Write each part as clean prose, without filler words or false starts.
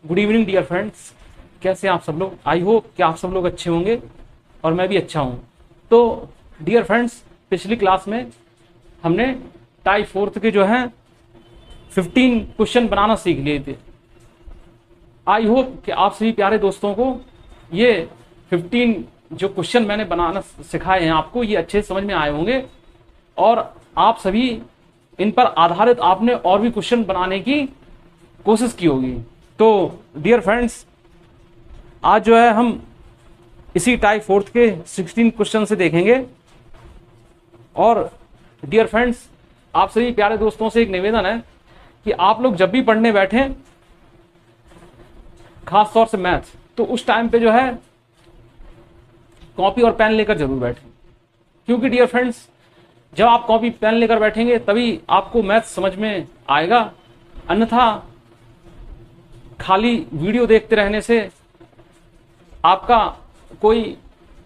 Good evening dear friends, कैसे हैं आप सब लोग। आई होप कि आप सब लोग अच्छे होंगे और मैं भी अच्छा हूँ। तो डियर फ्रेंड्स, पिछली क्लास में हमने टाई फोर्थ के जो हैं 15 क्वेश्चन बनाना सीख लिए थे। आई होप कि आप सभी प्यारे दोस्तों को ये 15 जो क्वेश्चन मैंने बनाना सिखाए हैं आपको, ये अच्छे समझ में आए होंगे और आप सभी इन पर आधारित आपने और भी क्वेश्चन बनाने की कोशिश की होगी। तो डियर फ्रेंड्स, आज जो है हम इसी टाइप फोर्थ के 16 क्वेश्चन से देखेंगे। और डियर फ्रेंड्स, आप सभी प्यारे दोस्तों से एक निवेदन है कि आप लोग जब भी पढ़ने बैठें, खास तौर से मैथ, तो उस टाइम पे जो है कॉपी और पेन लेकर जरूर बैठें, क्योंकि डियर फ्रेंड्स जब आप कॉपी पेन लेकर बैठेंगे तभी आपको मैथ समझ में आएगा। अन्यथा खाली वीडियो देखते रहने से आपका कोई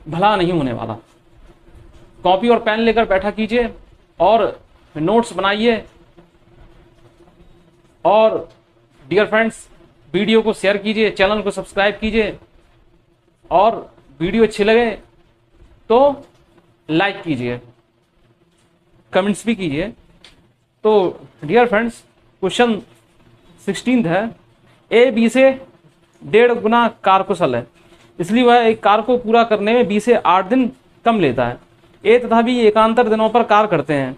भला नहीं होने वाला। कॉपी और पेन लेकर बैठा कीजिए और नोट्स बनाइए। और डियर फ्रेंड्स, वीडियो को शेयर कीजिए, चैनल को सब्सक्राइब कीजिए और वीडियो अच्छी लगे तो लाइक कीजिए, कमेंट्स भी कीजिए। तो डियर फ्रेंड्स, क्वेश्चन 16 है, ए बी से 1.5 गुना कारकुशल है, इसलिए वह एक कार को पूरा करने में 20 से 8 दिन कम लेता है। ए तथा बी एकांतर दिनों पर कार्य करते हैं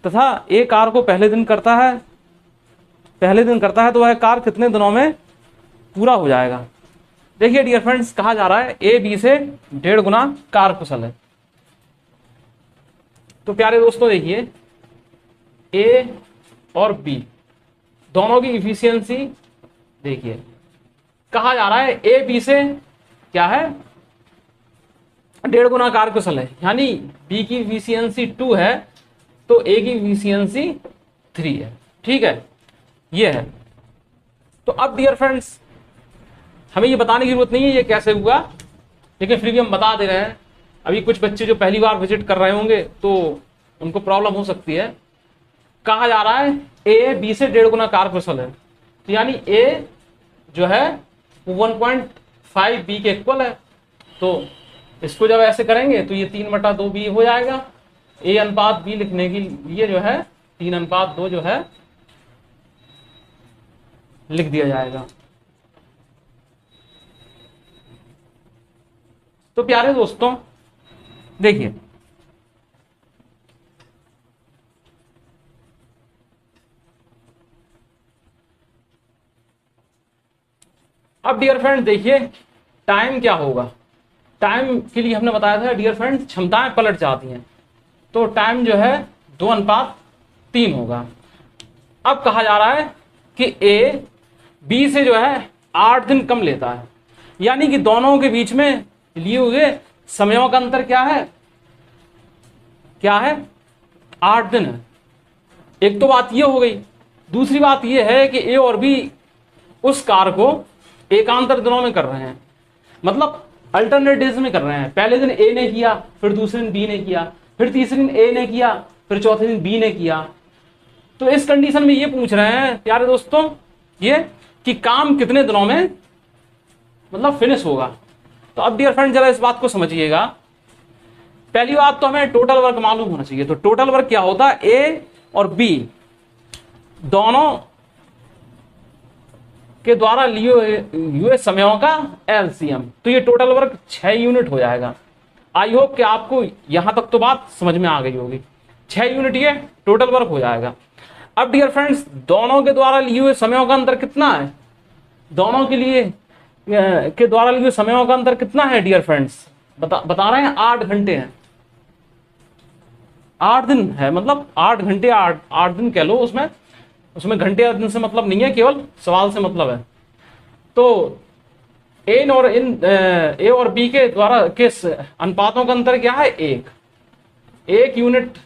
तथा ए कार को पहले दिन करता है तो वह कार कितने दिनों में पूरा हो जाएगा। देखिए डियर फ्रेंड्स, कहा जा रहा है ए बी से 1.5 गुना कार्यकुशल है। तो प्यारे दोस्तों देखिए, ए और बी दोनों की इफिशियंसी देखिए, कहा जा रहा है ए बी से क्या है 1.5 गुना कार्यकुशल है, यानी बी की इफिशियंसी 2 है तो ए की इफिशियंसी 3 है। ठीक है, ये है। तो अब डियर फ्रेंड्स, हमें ये बताने की जरूरत नहीं है ये कैसे हुआ, लेकिन फिर भी हम बता दे रहे हैं। अभी कुछ बच्चे जो पहली बार विजिट कर रहे होंगे तो उनको प्रॉब्लम हो सकती है। कहा जा रहा है ए बी से 1.5 गुना कार्यकुशल है, तो यानी ए जो है 1.5 बी के इक्वल है। तो इसको जब ऐसे करेंगे तो ये 3/2 बी हो जाएगा। ए अनुपात बी लिखने के लिए जो है 3/2 जो है लिख दिया जाएगा। तो प्यारे दोस्तों देखिए, अब डियर फ्रेंड देखिए टाइम क्या होगा। टाइम के लिए हमने बताया था डियर फ्रेंड क्षमताएं पलट जाती हैं, तो टाइम जो है 2:3 होगा। अब कहा जा रहा है कि ए बी से जो है 8 दिन कम लेता है, यानी कि दोनों के बीच में लिए हुए समयों का अंतर क्या है 8 दिन है। एक तो बात ये हो गई। दूसरी बात ये है कि ए और बी उस कार्य को एकांतर दिनों में कर रहे हैं, मतलब अल्टरनेट डेज में कर रहे हैं। पहले दिन ए ने किया, फिर दूसरे दिन बी ने किया, फिर तीसरे दिन ए ने किया, फिर चौथे दिन बी ने किया। तो इस कंडीशन में ये पूछ रहे हैं प्यारे दोस्तों ये कि काम कितने दिनों में मतलब फिनिश होगा। तो अब डियर फ्रेंड जरा इस बात को समझिएगा। पहली बात तो हमें टोटल वर्क मालूम होना चाहिए। तो टोटल वर्क क्या होता है, ए और बी दोनों के द्वारा लिए हुए समयों का एलसीएम। तो ये टोटल वर्क 6 यूनिट हो जाएगा। आई होप कि आपको यहां तक तो बात समझ में आ गई होगी। 6 यूनिट ये टोटल वर्क हो जाएगा। अब डियर फ्रेंड्स, दोनों के द्वारा लिए हुए समयों का अंतर कितना है, दोनों के द्वारा लिए हुए समयों का अंतर कितना है डियर फ्रेंड्स, बता रहे हैं 8 घंटे हैं। 8 दिन है, मतलब 8 घंटे 8 दिन कह लो। उसमें घंटे या दिन से मतलब नहीं है, केवल सवाल से मतलब है। तो ए और बी के द्वारा किस अनुपातों का अंतर क्या है, 1 यूनिट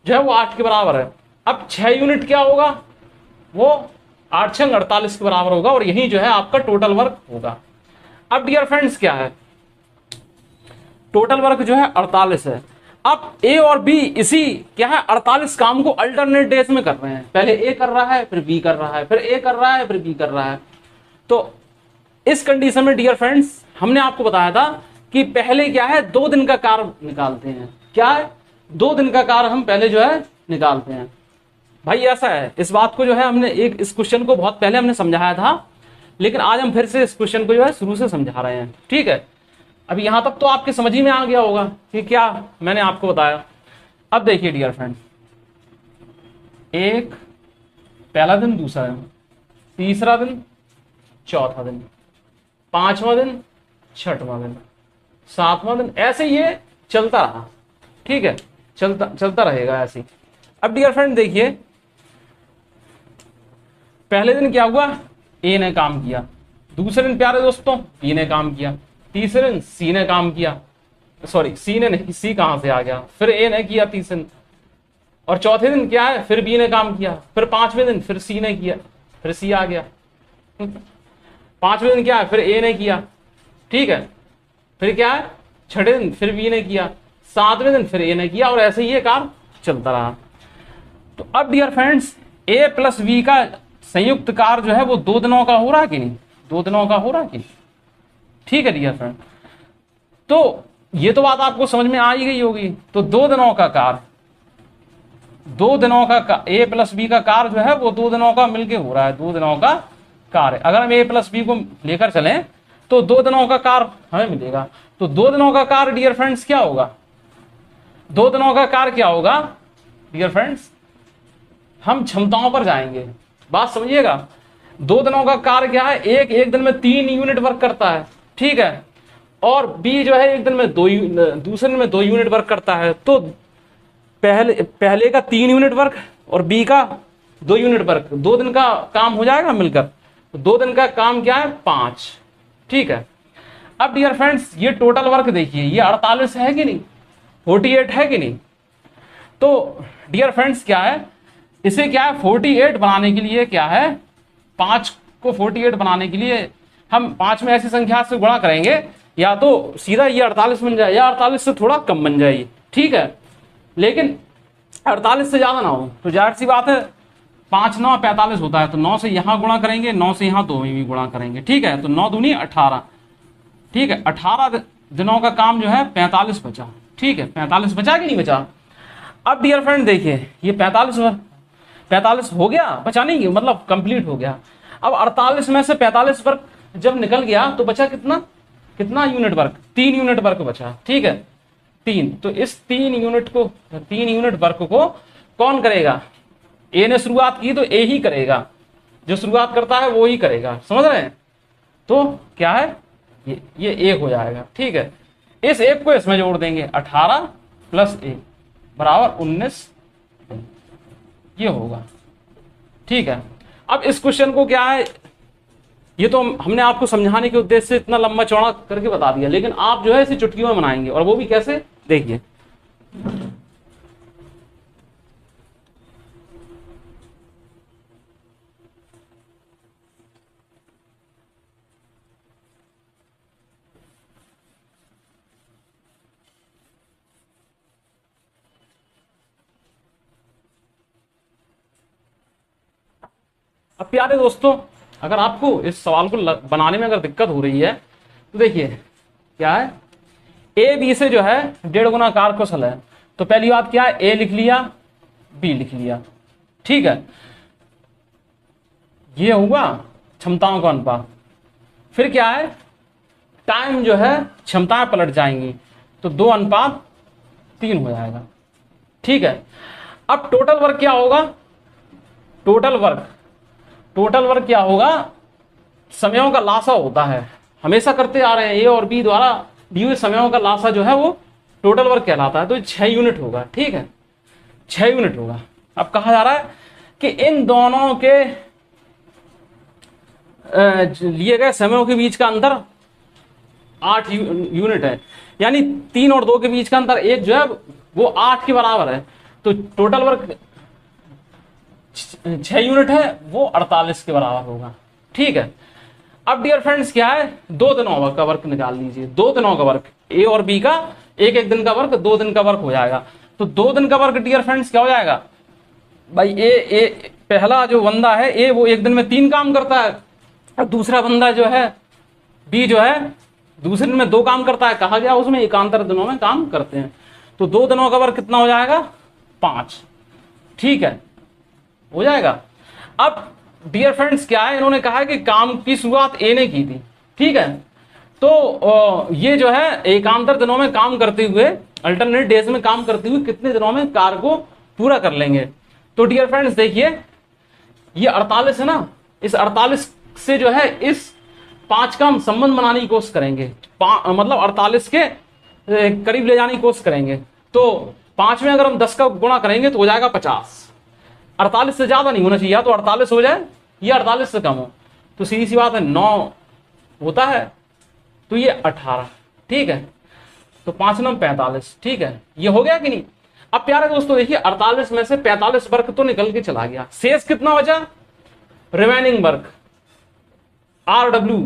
जो है वो 8 के बराबर है। अब 6 यूनिट क्या होगा, वो 8 6 48 के बराबर होगा और यही जो है आपका टोटल वर्क होगा। अब डियर फ्रेंड्स क्या है, टोटल वर्क जो है 48 है। अब ए और बी इसी क्या है 48 काम को अल्टरनेट डेज में कर रहे हैं। पहले ए कर रहा है, फिर बी कर रहा है, फिर ए कर रहा है, फिर बी कर रहा है। तो इस कंडीशन में डियर फ्रेंड्स हमने आपको बताया था कि पहले क्या है 2 दिन का कार्य निकालते हैं। क्या है 2 दिन का कार्य हम पहले जो है निकालते हैं। भाई ऐसा है, इस बात को जो है हमने इस क्वेश्चन को बहुत पहले हमने समझाया था, लेकिन आज हम फिर से इस क्वेश्चन को जो है शुरू से समझा रहे हैं। ठीक है, अभी यहां तक तो आपके समझ ही में आ गया होगा कि क्या मैंने आपको बताया। अब देखिए डियर फ्रेंड, एक पहला दिन, दूसरा दिन, तीसरा दिन, चौथा दिन, 5वां दिन, 6वां दिन, 7वां दिन, ऐसे ये चलता रहा। ठीक है, चलता रहेगा ऐसे। अब डियर फ्रेंड देखिए, पहले दिन क्या हुआ, ए ने काम किया, दूसरे दिन प्यारे दोस्तों बी ने काम किया, तीसरे दिन सी ने काम किया, सॉरी सी ने नहीं, सी कहां से आ गया, फिर ए ने किया तीसरे दिन, और चौथे दिन क्या है फिर बी ने काम किया, फिर 5वें दिन फिर सी ने किया, फिर सी आ गया, 5वें दिन क्या है फिर ए ने किया। ठीक है, फिर क्या है 6ठे दिन फिर बी ने किया, 7वें दिन फिर ए ने किया, और ऐसे ही ये काम चलता रहा। तो अब डियर फ्रेंड्स ए प्लस बी का संयुक्त कार्य जो है वो 2 दिनों का हो रहा कि नहीं, 2 दिनों का हो रहा कि नहीं। ठीक है डियर फ्रेंड, तो ये तो बात आपको समझ में आ ही गई होगी। तो 2 दिनों का कार्य, 2 दिनों का ए प्लस बी का कार्य जो है वो 2 दिनों का मिलके हो रहा है, 2 दिनों का कार्य। अगर हम ए प्लस बी को लेकर चलें तो 2 दिनों का कार्य हमें मिलेगा। तो 2 दिनों का कार्य डियर फ्रेंड्स क्या होगा, 2 दिनों का कार्य क्या होगा डियर फ्रेंड्स, हम क्षमताओं पर जाएंगे, बात समझिएगा। 2 दिनों का कार्य क्या है, एक दिन में 3 यूनिट वर्क करता है। ठीक है, और बी जो है एक दिन में दूसरे दिन में 2 यूनिट वर्क करता है। तो पहले का 3 यूनिट वर्क और बी का 2 यूनिट वर्क, 2 दिन का काम हो जाएगा मिलकर। तो 2 दिन का काम क्या है 5। ठीक है, अब डियर फ्रेंड्स ये टोटल वर्क देखिए, ये 48 है कि नहीं, 48 है कि नहीं। तो डियर फ्रेंड्स क्या है, इसे क्या है 48 बनाने के लिए क्या है, 5 को 48 बनाने के लिए हम 5 में ऐसी संख्या से गुणा करेंगे, या तो सीधा ये 48 बन जाए या 48 से थोड़ा कम बन जाए। ठीक है, लेकिन 48 से ज्यादा ना हो। तो जाहिर सी बात है 5 9 45 होता है, तो 9 से यहां गुणा करेंगे, 9 से यहां 2 में भी गुणा करेंगे। ठीक है, तो 9 दूनी 18। ठीक है, 18 दिनों का काम जो है 45 बचा। ठीक है, 45 बचा कि नहीं बचा। अब डियर फ्रेंड देखिए ये 45 हो गया, बचा नहीं मतलब कंप्लीट हो गया। अब 48 में से 45 वर्क जब निकल गया तो बचा कितना यूनिट वर्क, 3 यूनिट वर्क बचा। ठीक है, 3। तो इस 3 यूनिट वर्क को कौन करेगा, ए ने शुरुआत की तो ए ही करेगा, जो शुरुआत करता है वो ही करेगा, समझ रहे हैं। तो क्या है ये 1 हो जाएगा। ठीक है, इस 1 को इसमें जोड़ देंगे, 18 + 1 बराबर 19 ये होगा। ठीक है, अब इस क्वेश्चन को क्या है, ये तो हमने आपको समझाने के उद्देश्य से इतना लंबा चौड़ा करके बता दिया, लेकिन आप जो है इसे चुटकियों में बनाएंगे, और वो भी कैसे देखिए। अब प्यारे दोस्तों, अगर आपको इस सवाल को बनाने में अगर दिक्कत हो रही है तो देखिए क्या है, ए बी से जो है 1.5 गुना कार्य कुशल है। तो पहली बात क्या है, ए लिख लिया, बी लिख लिया। ठीक है, ये हुआ क्षमताओं का अनुपात। फिर क्या है, टाइम जो है क्षमताएं पलट जाएंगी, तो 2:3 हो जाएगा। ठीक है, अब टोटल वर्क क्या होगा, टोटल वर्क क्या होगा, समयों का लासा होता है, हमेशा करते आ रहे हैं, ए और बी द्वारा दिए हुए समयों का लासा जो है वो टोटल वर्क कहलाता है। तो 6 यूनिट होगा। ठीक है, 6 यूनिट होगा। अब कहा जा रहा है कि इन दोनों के लिए गए समयों के बीच का अंतर 8 यूनिट है, यानी 3 और 2 के बीच का अंतर 1 जो है वो 8 के बराबर है। तो टोटल वर्क 6 यूनिट है, वो 48 के बराबर होगा। ठीक है, अब डियर फ्रेंड्स क्या है, 2 दिनों का वर्क निकाल लीजिए। 2 दिनों का वर्क, ए और बी का एक दिन का वर्क 2 दिन का वर्क हो जाएगा। तो 2 दिन का वर्क डियर फ्रेंड्स क्या हो जाएगा भाई, ए पहला जो बंदा है ए, वो एक दिन में 3 काम करता है, और दूसरा बंदा जो है बी जो है दूसरे दिन में 2 काम करता है, कहा गया उसमें एकांतर दिनों में काम करते हैं। तो 2 दिनों का वर्ग कितना हो जाएगा? 5। ठीक है, हो जाएगा। अब डियर फ्रेंड्स क्या है, इन्होंने कहा है कि काम की शुरुआत ए ने की थी। ठीक है, तो ये जो है एकांतर दिनों में काम करते हुए, अल्टरनेट डेज में काम करते हुए कितने दिनों में कार्य को पूरा कर लेंगे। तो डियर फ्रेंड्स देखिए, ये 48 है ना, इस 48 से जो है इस 5 का हम संबंध बनाने की कोशिश करेंगे, मतलब 48 के करीब ले जाने की कोशिश करेंगे। तो 5 में अगर हम 10 का गुणा करेंगे तो हो जाएगा 50। 48 से ज्यादा नहीं होना चाहिए, या तो 48 हो जाए या 48 से कम हो। तो सीधी सी बात है, 9 होता है तो ये 18। ठीक है, तो 5 9 45। ठीक है, ये हो गया कि नहीं। अब प्यारे दोस्तों देखिए, 48 में से 45 वर्ग तो निकल के चला गया, शेष कितना बचा? रिमेनिंग वर्ग, RW।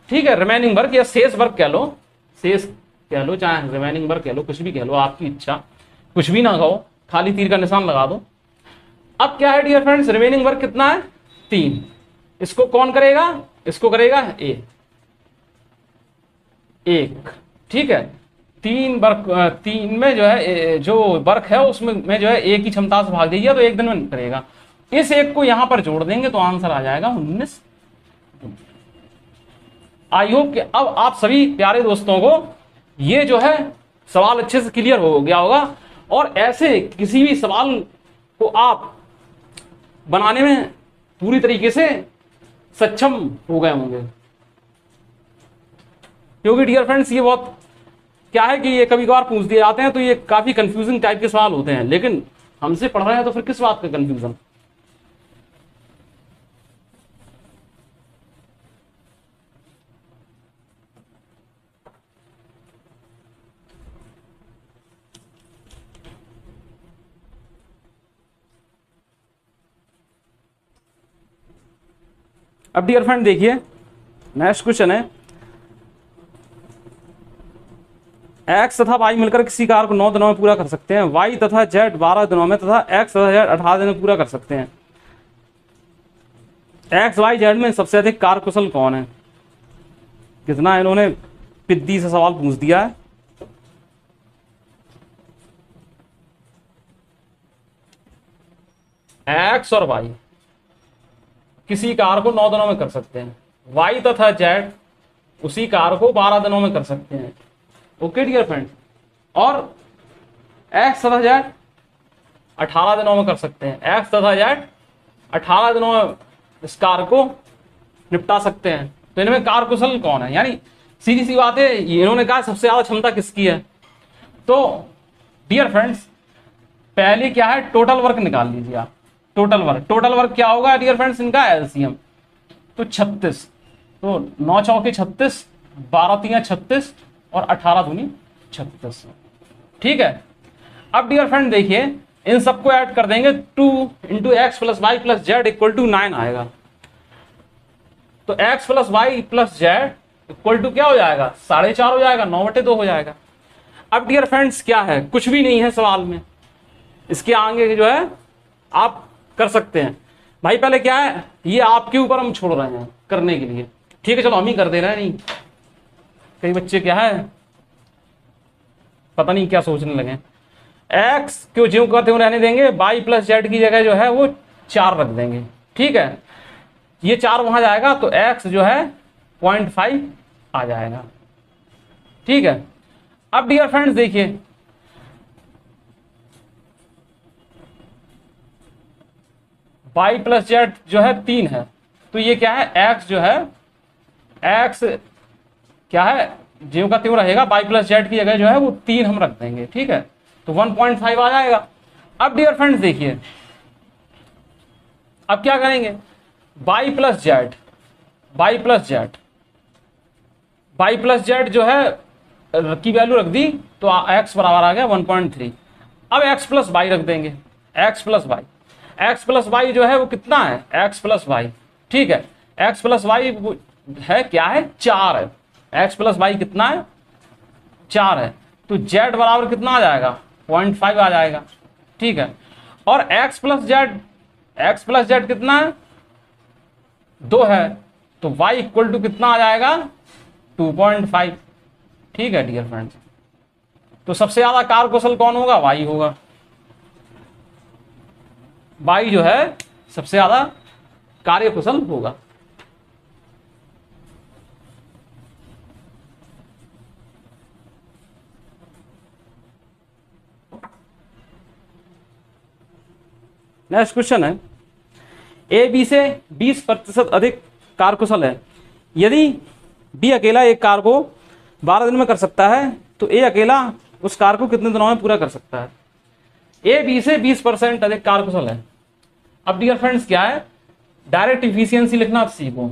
ठीक है, रिमेनिंग वर्ग या शेष वर्ग कह लो, शेष कह लो, चाहे रिमेनिंग वर्ग कह लो, कुछ भी कह लो, आपकी इच्छा, कुछ भी ना कहो, खाली तीर का निशान लगा दो। अब क्या है डियर फ्रेंड्स, रिमेनिंग वर्ग कितना है? 3। इसको कौन करेगा? इसको करेगा ए, 1। ठीक है, 3 वर्ग, 3 में जो है जो वर्ग है उसमें जो है एक की क्षमता से भाग दीजिए तो 1 दिन में करेगा। इस 1 को यहां पर जोड़ देंगे तो आंसर आ जाएगा 19। आई होप कि अब आप सभी प्यारे दोस्तों को ये जो है सवाल अच्छे से क्लियर हो गया होगा, और ऐसे किसी भी सवाल को आप बनाने में पूरी तरीके से सक्षम हो गए होंगे। क्योंकि डियर फ्रेंड्स ये बहुत क्या है कि ये कभी कभार पूछ दिए जाते हैं तो ये काफी कंफ्यूजिंग टाइप के सवाल होते हैं, लेकिन हमसे पढ़ रहे हैं तो फिर किस बात का कंफ्यूजन। अब डियर फ्रेंड देखिए, नेक्स्ट क्वेश्चन है, एक्स तथा वाई मिलकर किसी कार्य को 9 दिनों में पूरा कर सकते हैं, वाई तथा जेड 12 दिनों में तथा एक्स तथा जेड 18 दिनों में पूरा कर सकते हैं। एक्स वाई जेड में सबसे अधिक कार्य कुशल कौन है? कितना इन्होंने पिद्दी से सवाल पूछ दिया है। एक्स और वाई किसी कार्य को 9 दिनों में कर सकते हैं, वाई तथा जेड उसी कार्य को 12 दिनों में कर सकते हैं। ओके डियर फ्रेंड, और एक्स तथा जेड 18 दिनों में कर सकते हैं। एक्स तथा जेड 18 दिनों में इस कार्य को निपटा सकते हैं। तो इनमें कार्य कुशल कौन है? यानी सीधी सी बात है, इन्होंने कहा सबसे ज्यादा क्षमता किसकी है। तो डियर फ्रेंड्स पहले क्या है, टोटल वर्क निकाल लीजिए आप। टोटल वर्क क्या होगा डियर फ्रेंड्स, इनका एलसीएम। तो 36, तो 9 चौके 36, 12 तिया 36 और 18 दूनी 36। ठीक है, अब डियर फ्रेंड देखिए, इन सबको ऐड कर देंगे, 2 into X plus Y plus Z equal to 9 आएगा। तो X plus Y plus Z equal to क्या हो जाएगा? 4.5 हो जाएगा, 9/2 हो जाएगा। अब डियर फ्रेंड्स क्या है, कुछ भी नहीं है सवाल में, इसके आगे जो है आप कर सकते हैं। भाई पहले क्या है, ये आपके ऊपर हम छोड़ रहे हैं करने के लिए। ठीक है, चलो हम ही कर दे रहे हैं। नहीं, कई बच्चे क्या है पता नहीं क्या सोचने लगे। एक्स क्यों ज्यों करते हुए रहने देंगे, वाई प्लस जेड की जगह जो है वो 4 रख देंगे। ठीक है, ये 4 वहां जाएगा तो एक्स जो है 0.5 आ जाएगा। ठीक है, अब डियर फ्रेंड्स देखिए, वाई प्लस जेड जो है 3 है, तो ये क्या है, एक्स जो है, एक्स क्या है ज्यों का त्यों रहेगा, वाई प्लस जेड की जगह जो है वो 3 हम रख देंगे। ठीक है, तो 1.5 आ जाएगा। अब डियर फ्रेंड्स देखिए, अब क्या करेंगे, Y plus Z, Y plus Z, Y plus Z जो है की वैल्यू रख दी तो एक्स बराबर आ गया 1.3। अब एक्स प्लस वाई रख देंगे, X plus Y, X plus Y जो है वो कितना है, एक्स प्लस वाई। ठीक है, एक्स प्लस वाई है क्या है, 4 है। एक्स प्लस वाई कितना है, 4 है। तो जेड बराबर कितना आ जाएगा, 0.5 आ जाएगा। ठीक है, और x plus Z, x plus Z कितना है, 2 है। तो y इक्वल टू कितना आ जाएगा 2.5। ठीक है डियर फ्रेंड्स, तो सबसे ज्यादा कार्यकुशल कौन होगा? y होगा। y जो है सबसे ज्यादा कार्यकुशल होगा। नेक्स्ट क्वेश्चन है, ए बी से 20% अधिक कार्यकुशल है। यदि बी अकेला एक कार्य को 12 दिन में कर सकता है तो ए अकेला उस कार्य को कितने दिनों में पूरा कर सकता है? ए बी से 20% अधिक कार्यकुशल है। अब डियर फ्रेंड्स क्या है, डायरेक्ट इफिशियंसी लिखना आप सीखो।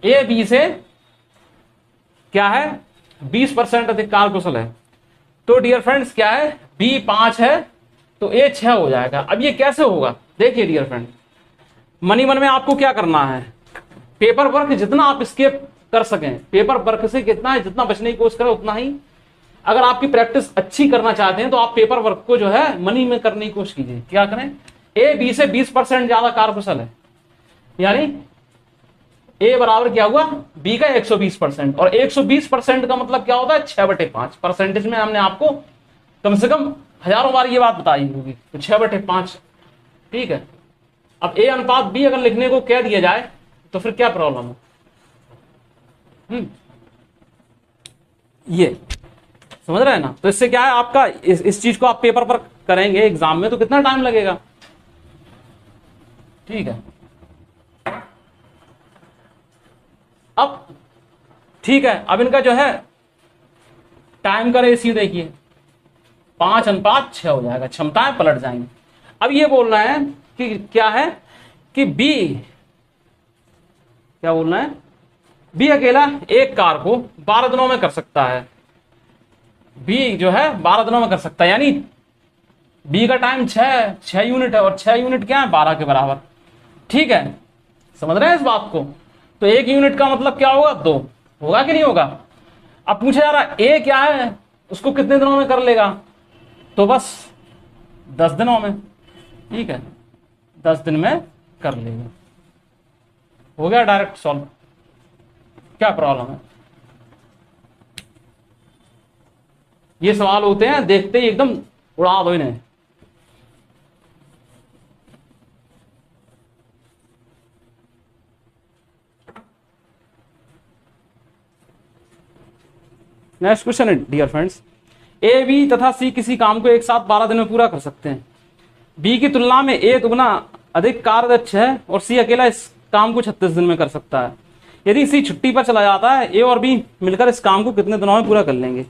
ए बी से क्या है 20% अधिक कार्यकुशल है, तो डियर फ्रेंड्स क्या है बी 5 है तो ए 6 हो जाएगा। अब ये कैसे होगा? देखिए डियर फ्रेंड, मनी मन में आपको क्या करना है, पेपर वर्क जितना आप स्केप कर सकें, पेपर वर्क से कितना है जितना बचने की कोशिश करें उतना ही। अगर आपकी प्रैक्टिस अच्छी करना चाहते हैं तो आप पेपर वर्क को जो है मनी में करने की कोशिश कीजिए। क्या करें, ए बी से 20% ज्यादा कार्यकुशल है, यानी ए बराबर क्या हुआ बी का 120%, और 120% का मतलब क्या होता है 6/5। परसेंटेज में हमने आपको कम से कम हजारों बार ये बात बताई होगी, तो 6/5। ठीक है, अब ए अनुपात बी अगर लिखने को कह दिया जाए तो फिर क्या प्रॉब्लम है? ये समझ रहे हैं ना? तो इससे क्या है आपका इस चीज को आप पेपर पर करेंगे एग्जाम में तो कितना टाइम लगेगा। ठीक है, अब ठीक है, अब इनका जो है टाइम का रेशियो देखिए 5:6 हो जाएगा, क्षमताएं पलट जाएंगी। अब ये बोलना है कि क्या है कि बी, क्या बोलना है, बी अकेला एक कार को 12 दिनों में कर सकता है। बी जो है 12 दिनों में कर सकता है, यानी बी का टाइम 6 यूनिट है, और 6 यूनिट क्या है 12 के बराबर। ठीक है, समझ रहे हैं इस बात को? तो 1 यूनिट का मतलब क्या होगा 2 होगा कि नहीं होगा? अब पूछा जा रहा ए क्या है, उसको कितने दिनों में कर लेगा, तो बस 10 दिनों में। ठीक है, 10 दिन में कर लेगा, हो गया डायरेक्ट सॉल्व। क्या प्रॉब्लम है? ये सवाल होते हैं देखते ही एकदम उड़ा दो इन्हें। नेक्स्ट क्वेश्चन है डियर फ्रेंड्स, ए बी तथा सी किसी काम को एक साथ 12 दिन में पूरा कर सकते हैं। बी की तुलना में ए दुगना अधिक कार्यदक्ष है और सी अकेला इस काम को 36 दिन में कर सकता है। यदि सी छुट्टी पर चला जाता है, ए और बी मिलकर इस काम को कितने दिनों में पूरा कर लेंगे?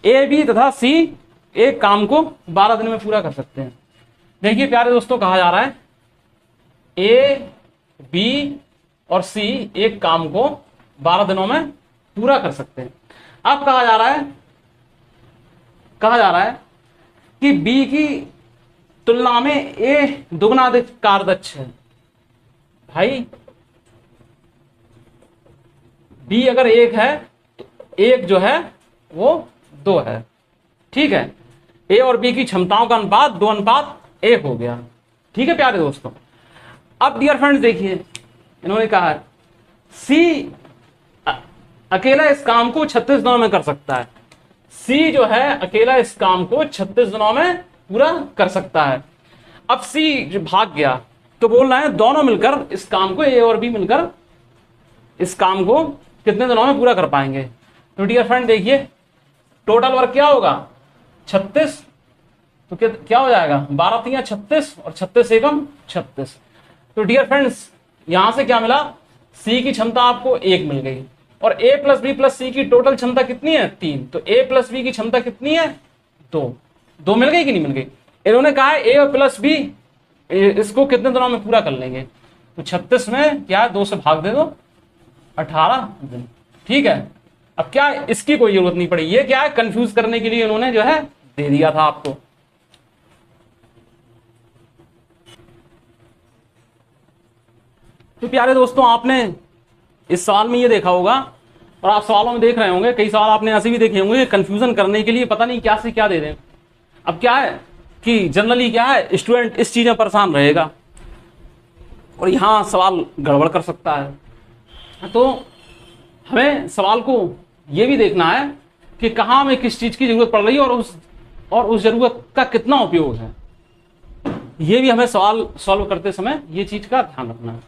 ए बी तथा सी एक काम को 12 दिन में पूरा कर सकते हैं। देखिए प्यारे दोस्तों, कहा जा रहा है ए बी और सी एक काम को 12 दिनों में पूरा कर सकते हैं। अब कहा जा रहा है कि बी की तुलना में ए दुगना अधिक कार्यदक्ष है। भाई बी अगर 1 है तो 1 जो है वो 2 है। ठीक है, ए और बी की क्षमताओं का अनुपात 2:1 हो गया। ठीक है प्यारे दोस्तों, अब डियर फ्रेंड्स देखिए, इन्होंने कहा सी अकेला इस काम को 36 दिनों में कर सकता है। सी जो है अकेला इस काम को 36 दिनों में पूरा कर सकता है। अब सी जो भाग गया तो बोल रहा है दोनों मिलकर इस काम को, ए और बी मिलकर इस काम को कितने दिनों में पूरा कर पाएंगे? तो डियर फ्रेंड देखिए, टोटल वर्क क्या होगा 36, तो क्या हो जाएगा 12 3 36 और 36 एकम 36। तो डियर फ्रेंड्स यहां से क्या मिला, सी की क्षमता आपको 1 मिल गई, और ए प्लस बी प्लस सी की टोटल क्षमता कितनी है 3। तो ए प्लस बी की क्षमता कितनी है 2 मिल गई कि नहीं मिल गई? इन्होंने कहा है ए और प्लस बी इसको कितने दिनों में पूरा कर लेंगे, तो 36 में क्या 2 से भाग दे दो, 18 दिन। ठीक है, अब क्या इसकी कोई जरूरत नहीं पड़ी, ये क्या है कंफ्यूज करने के लिए इन्होंने जो है दे दिया था आपको। तो प्यारे दोस्तों, आपने इस सवाल में ये देखा होगा, और आप सवालों में देख रहे होंगे, कई सवाल आपने ऐसे भी देखे होंगे कंफ्यूजन करने के लिए पता नहीं क्या से क्या दे दें। अब क्या है कि जनरली क्या है स्टूडेंट इस चीज में परेशान रहेगा और यहाँ सवाल गड़बड़ कर सकता है। तो हमें सवाल को ये भी देखना है कि कहाँ हमें किस चीज़ की ज़रूरत पड़ रही है और उस ज़रूरत का कितना उपयोग है। ये भी हमें सवाल सॉल्व करते समय ये चीज़ का ध्यान रखना है।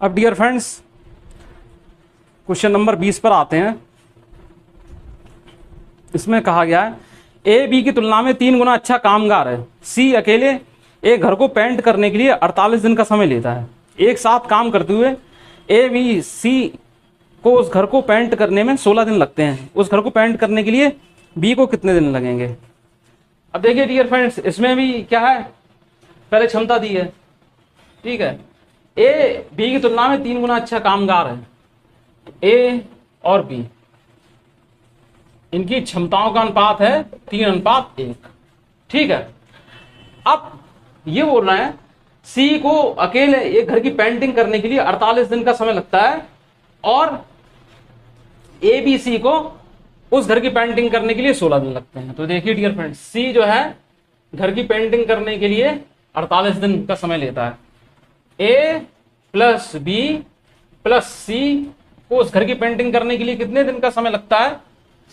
अब डियर फ्रेंड्स क्वेश्चन नंबर 20 पर आते हैं। इसमें कहा गया है ए बी की तुलना में 3 गुना अच्छा कामगार है। सी अकेले एक घर को पेंट करने के लिए 48 दिन का समय लेता है। एक साथ काम करते हुए ए बी सी को उस घर को पेंट करने में 16 दिन लगते हैं। उस घर को पेंट करने के लिए बी को कितने दिन लगेंगे। अब देखिए डियर फ्रेंड्स, इसमें भी क्या है, पहले क्षमता दी है, ठीक है। ए बी की तुलना में 3 गुना अच्छा कामगार है। ए और बी इनकी क्षमताओं का अनुपात है 3:1, ठीक है। अब ये बोल रहे हैं सी को अकेले एक घर की पेंटिंग करने के लिए 48 दिन का समय लगता है और ए बी सी को उस घर की पेंटिंग करने के लिए 16 दिन लगते हैं। तो देखिए डियर फ्रेंड्स, सी जो है घर की पेंटिंग करने के लिए 48 दिन का समय लेता है। ए प्लस बी प्लस सी को उस घर की पेंटिंग करने के लिए कितने दिन का समय लगता है,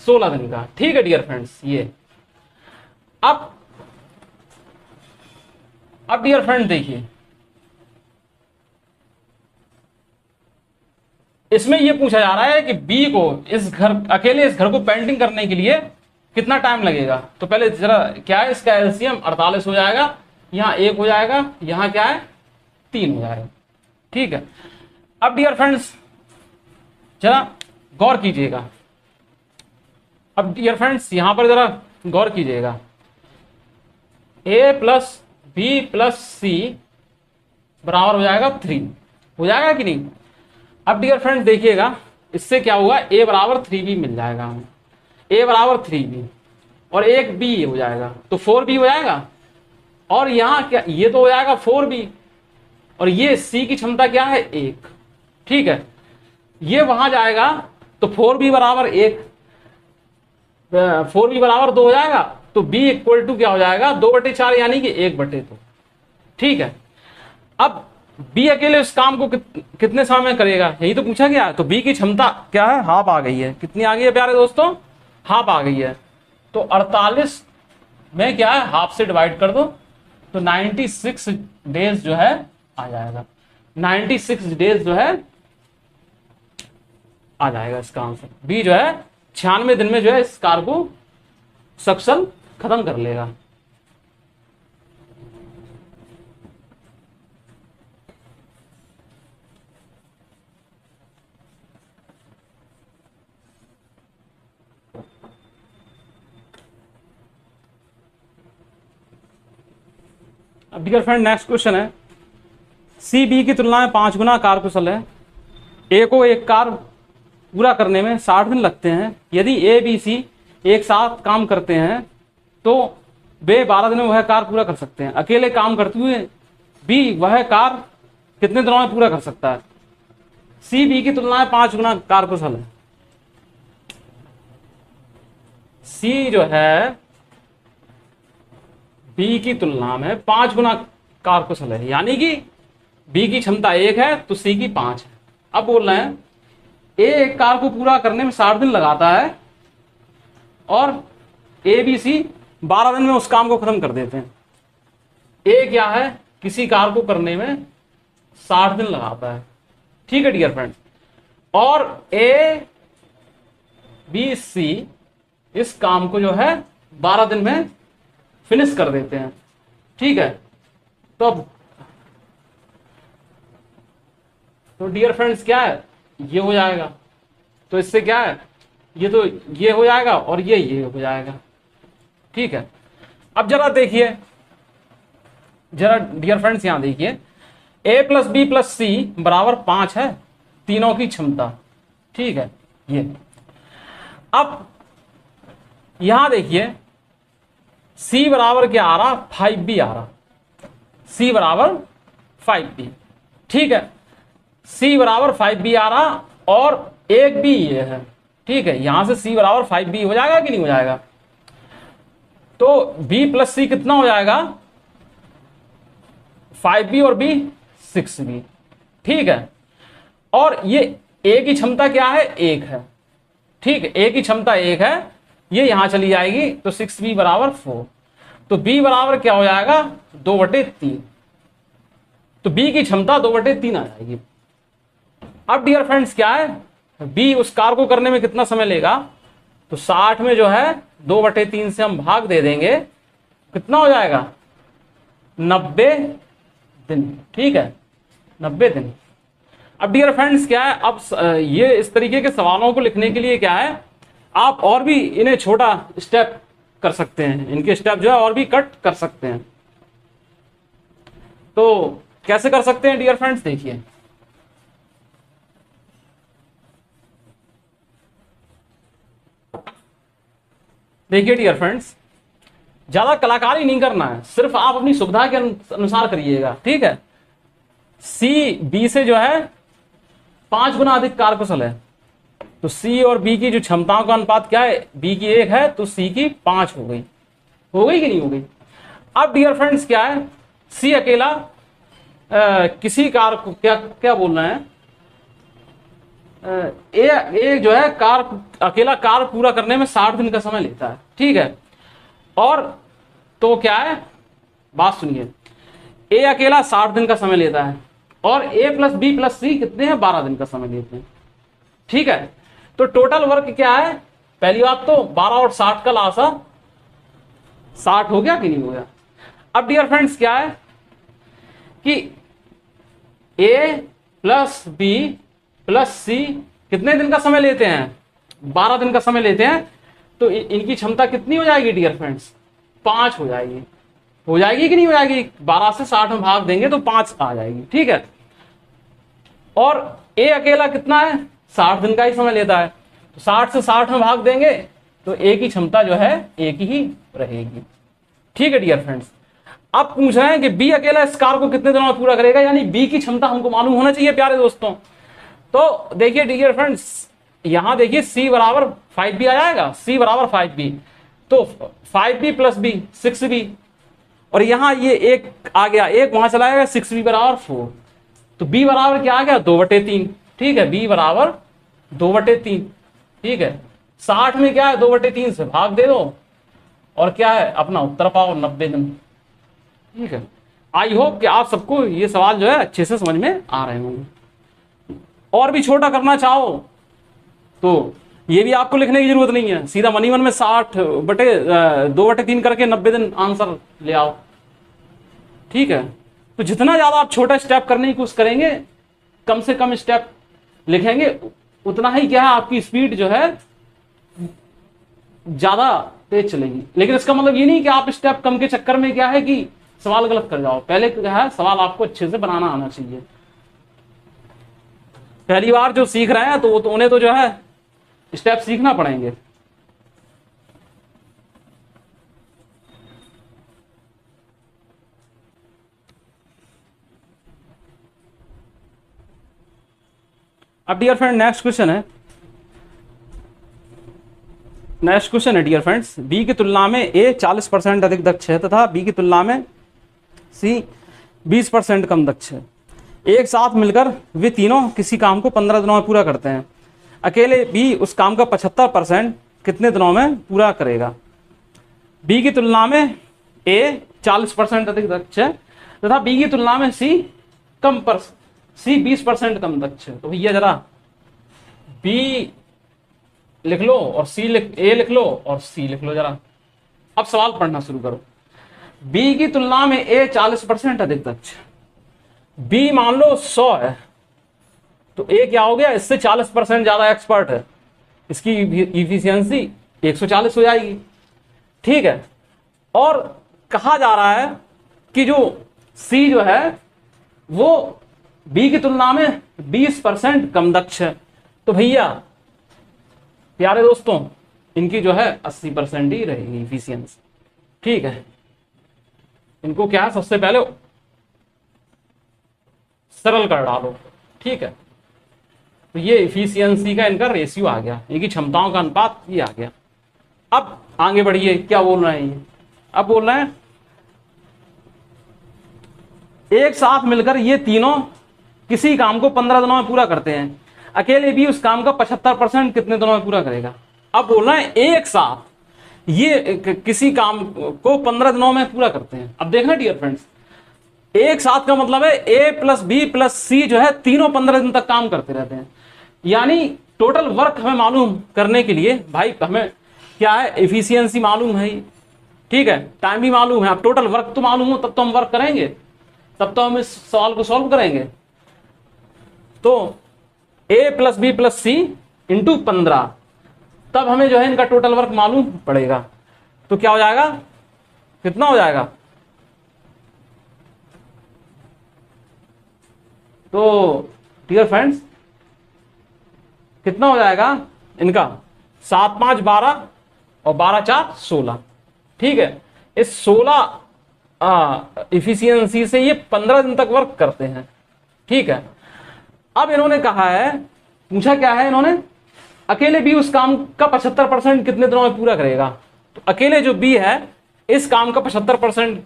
16 दिन का, ठीक है डियर फ्रेंड्स। ये अब डियर फ्रेंड देखिए, इसमें यह पूछा जा रहा है कि बी को अकेले इस घर को पेंटिंग करने के लिए कितना टाइम लगेगा। तो पहले जरा क्या है, इसका एलसीएम 48 हो जाएगा, यहां 1 हो जाएगा, यहां क्या है 3 हो जाएगा, ठीक है। अब डियर फ्रेंड्स जरा गौर कीजिएगा। अब डियर फ्रेंड्स यहां पर जरा गौर कीजिएगा, ए प्लस बी प्लस सी बराबर हो जाएगा 3, हो जाएगा कि नहीं। अब डियर फ्रेंड्स देखिएगा, इससे क्या होगा, ए बराबर 3b मिल जाएगा हमें, ए बराबर 3b और एक बी हो जाएगा तो 4b हो जाएगा। और यहां क्या, ये तो हो जाएगा 4b और ये सी की क्षमता क्या है 1, ठीक है। ये वहां जाएगा तो 4b बराबर 1, 4b बराबर 2 हो जाएगा। तो b इक्वल टू क्या हो जाएगा, 2/4 यानी कि 1/2, ठीक है। अब b अकेले उस काम को कितने समय में करेगा, यही तो पूछा गया है। तो b की क्षमता क्या है, हाफ आ गई है। कितनी आ गई है प्यारे दोस्तों, हाफ आ गई है। तो 48 में क्या है, हाफ से डिवाइड कर दो तो 96 डेज जो है आ जाएगा, 96 डेज जो है आ जाएगा इसका आंसर। बी जो है 96 दिन में जो है इस कार को सक्शन खत्म कर लेगा। अब डियर फ्रेंड नेक्स्ट क्वेश्चन है, सी बी की तुलना में 5 गुना कारकुशल है। ए को एक कार पूरा करने में 60 दिन लगते हैं। यदि ए बी सी एक साथ काम करते हैं तो वे 12 दिन में वह कार पूरा कर सकते हैं। अकेले काम करते हुए बी वह कार कितने दिनों में पूरा कर सकता है। सी बी की तुलना में 5 गुना कारकुशल है। सी जो है बी की तुलना में 5 गुना कारकुशल है, यानी कि बी की क्षमता 1 है तो सी की 5 है। अब बोल रहे हैं ए एक कार को पूरा करने में 60 दिन लगाता है और ए बी सी 12 दिन में उस काम को खत्म कर देते हैं। ए क्या है, किसी कार को करने में 60 दिन लगाता है, ठीक है डियर फ्रेंड्स। और ए बी सी इस काम को जो है 12 दिन में फिनिश कर देते हैं, ठीक है। तो डियर फ्रेंड्स क्या है, ये हो जाएगा। तो इससे क्या है, ये तो ये हो जाएगा और ये हो जाएगा, ठीक है। अब जरा देखिए, जरा डियर फ्रेंड्स यहां देखिए, a प्लस बी प्लस सी बराबर 5 है, तीनों की क्षमता, ठीक है। ये अब यहां देखिए c बराबर क्या आ रहा, 5b आ रहा, c बराबर 5b, ठीक है। C बराबर 5B आ रहा और एक B ये है, ठीक है। यहां से C बराबर 5B हो जाएगा कि नहीं हो जाएगा? तो B प्लस C कितना हो जाएगा? 5B और B 6B, ठीक है। और ये A की क्षमता क्या है? 1 है, ठीक है। A की क्षमता 1 है, ये यहां चली जाएगी तो 6B बराबर 4। तो B बराबर क्या हो जाएगा? 2/3। तो B की क्षमता 2/3 आ जाएगी। अब डियर फ्रेंड्स क्या है, B उस कार्य को करने में कितना समय लेगा? तो 60 में जो है 2/3 से हम भाग दे देंगे, कितना हो जाएगा? 90 दिन, ठीक है, 90 दिन। अब डियर फ्रेंड्स क्या है, अब ये इस तरीके के सवालों को लिखने के लिए क्या है, आप और भी इन्हें छोटा स्टेप कर सकते हैं, इनके स्टेप जो है और भी कट कर सकते हैं। तो कैसे कर सकते हैं डियर फ्रेंड्स, देखिए। देखिए डियर फ्रेंड्स, ज्यादा कलाकारी नहीं करना है, सिर्फ आप अपनी सुविधा के अनुसार करिएगा, ठीक है। C B से जो है 5 गुना अधिक कार्यकुशल है, तो C और B की जो क्षमताओं का अनुपात क्या है? B की 1 है तो C की 5 हो गई कि नहीं हो गई? अब डियर फ्रेंड्स क्या है, C अकेला किसी कार्य को क्या बोल रहे हैं, ए जो है अकेला कार्य पूरा करने में 60 दिन का समय लेता है, ठीक है। और तो क्या है, बात सुनिए, ए अकेला 60 दिन का समय लेता है और A plus B plus C कितने हैं? 12 दिन का समय लेते हैं, ठीक है। तो टोटल वर्क क्या है? पहली बात तो 12 और 60 का लासा 60 हो गया कि नहीं हो गया? अब डियर फ्रेंड्स क्या है कि A plus B plus C कितने दिन का समय लेते हैं? 12 दिन का समय लेते हैं। तो इनकी क्षमता कितनी हो जाएगी डियर फ्रेंड्स? 5 हो जाएगी। हो जाएगी कि नहीं हो जाएगी? 12 से 60 में भाग देंगे तो 5 आ जाएगी, ठीक है। और A अकेला कितना है? 60 दिन का ही समय लेता है, तो 60 से 60 में भाग देंगे तो A की क्षमता जो है 1 ही रहेगी, ठीक है डियर फ्रेंड्स। अब पूछ रहे हैं कि B अकेला इस कार्य को कितने दिनों में पूरा करेगा, यानी B की क्षमता हमको मालूम होना चाहिए प्यारे दोस्तों। तो देखिए डियर फ्रेंड्स, यहां देखिए C बराबर 5B आ जाएगा, C बराबर 5B, तो 5B प्लस B 6B, और यहां ये एक आ गया, एक वहां चला जाएगा, 6B बराबर 4। तो B बराबर क्या आ गया? 2/3, ठीक है। B बराबर 2/3, ठीक है। 60 में क्या है? 2/3 से भाग दे दो और क्या है, अपना उत्तर पाओ, 90 दिन, ठीक है। आई होप कि आप सबको ये सवाल जो है अच्छे से समझ में आ रहे होंगे। और भी छोटा करना चाहो तो ये भी आपको लिखने की जरूरत नहीं है, सीधा मनी मन में 2/3 करके 90 दिन आंसर ले आओ, ठीक है। तो जितना ज्यादा आप छोटा स्टेप करने की कोशिश करेंगे, कम से कम स्टेप लिखेंगे, उतना ही क्या है, आपकी स्पीड जो है ज्यादा तेज चलेगी। लेकिन इसका मतलब ये नहीं कि आप स्टेप कम के चक्कर में क्या है कि सवाल गलत कर जाओ। पहले क्या है, सवाल आपको अच्छे से बनाना आना चाहिए। पहली बार जो सीख रहे हैं तो उन्हें तो जो है स्टेप सीखना पड़ेंगे। अब डियर फ्रेंड नेक्स्ट क्वेश्चन है डियर फ्रेंड्स, बी की तुलना में ए 40% अधिक दक्ष है तथा बी की तुलना में सी 20% कम दक्ष है। एक साथ मिलकर वे तीनों किसी काम को 15 दिनों में पूरा करते हैं। अकेले बी उस काम का 75% कितने दिनों में पूरा करेगा? बी की तुलना में ए 40% अधिक दक्ष है तथा बी की तुलना में सी 20% कम दक्ष है। तो भैया जरा बी लिख लो और ए लिख लो और सी लिख लो जरा। अब सवाल पढ़ना शुरू करो। बी की तुलना में ए 40% अधिक दक्ष, बी मान लो 100 है, तो ए क्या हो गया? इससे 40% ज्यादा एक्सपर्ट है, इसकी इफिशियंसी 140 हो जाएगी, ठीक है। और कहा जा रहा है कि जो सी जो है वो बी की तुलना में 20% कम दक्ष है। तो भैया प्यारे दोस्तों, इनकी जो है 80% ही रहेगी इफिशियंसी, ठीक है। इनको क्या है, सबसे पहले सरल कर डालो, ठीक है, तो ये इफिशियंसी का इनका रेशियो आ गया, इनकी क्षमताओं का अनुपात ये आ गया। अब आगे बढ़िए, क्या बोल रहे हैं ये, अब बोल रहे हैं एक साथ मिलकर ये तीनों किसी काम को 15 दिनों में पूरा करते हैं, अकेले भी उस काम का 75% कितने दिनों में पूरा करेगा। अब बोल रहे हैं एक साथ ये किसी काम को 15 दिनों में पूरा करते हैं। अब देखना डियर फ्रेंड्स, एक साथ का मतलब है ए प्लस बी प्लस सी जो है तीनों 15 दिन तक काम करते रहते हैं, यानी टोटल वर्क हमें मालूम करने के लिए भाई हमें क्या है, एफिशिएंसी मालूम है, ठीक है, टाइम भी मालूम है। अब टोटल वर्क तो मालूम हो तब तो हम वर्क करेंगे, तब तो हम इस सवाल को सॉल्व करेंगे। तो ए प्लस बी प्लस सी इंटू 15, तब हमें जो है इनका टोटल वर्क मालूम पड़ेगा। तो क्या हो जाएगा, कितना हो जाएगा, तो डियर फ्रेंड्स कितना हो जाएगा इनका, 7 5 12 और 12 4 16, ठीक है। इस 16 इफिशियंसी से ये 15 दिन तक वर्क करते हैं, ठीक है। अब इन्होंने कहा है, पूछा क्या है इन्होंने, अकेले बी उस काम का 75% कितने दिनों में पूरा करेगा। तो अकेले जो बी है इस काम का 75%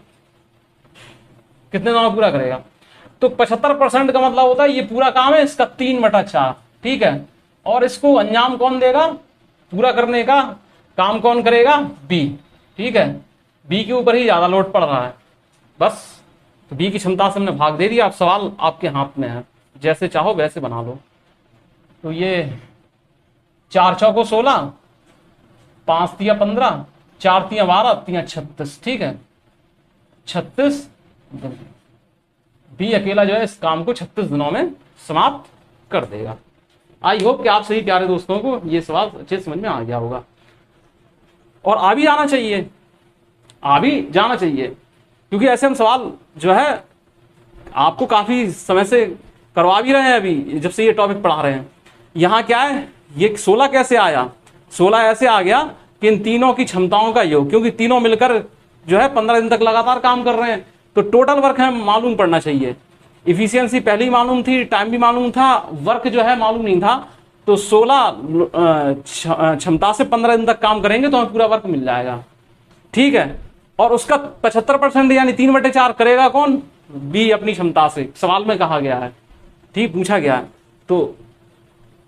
कितने दिनों में पूरा करेगा। तो 75% का मतलब होता है ये पूरा काम है इसका 3/4, ठीक है। और इसको अंजाम कौन देगा, पूरा करने का काम कौन करेगा, बी, ठीक है। बी के ऊपर ही ज्यादा लोड पड़ रहा है बस, तो बी की क्षमता से हमने भाग दे दिया। अब सवाल आपके हाथ में है, जैसे चाहो वैसे बना लो। तो ये 4 चौको 16, 5 तिया 15, 4 तिया 12, 3 36, ठीक है, 36। बी अकेला जो है इस काम को 36 दिनों में समाप्त कर देगा। आई होप कि आप सभी प्यारे दोस्तों को ये सवाल अच्छे समझ में आ गया होगा, और आ भी जाना चाहिए, आ भी जाना चाहिए, क्योंकि ऐसे हम सवाल जो है आपको काफी समय से करवा भी रहे हैं अभी जब से ये टॉपिक पढ़ा रहे हैं। यहाँ क्या है, ये 16 कैसे आया, 16 ऐसे आ गया कि इन तीनों की क्षमताओं का योग, क्योंकि तीनों मिलकर जो है 15 दिन तक लगातार काम कर रहे हैं, तो टोटल वर्क हमें मालूम पड़ना चाहिए। इफिशियंसी पहले ही मालूम थी, टाइम भी मालूम था, वर्क जो है मालूम नहीं था। तो 16 क्षमता से 15 दिन तक काम करेंगे तो हमें पूरा वर्क मिल जाएगा, ठीक है। और उसका 75% यानी 3/4 करेगा कौन, बी अपनी क्षमता से, सवाल में कहा गया है, ठीक, पूछा गया है। तो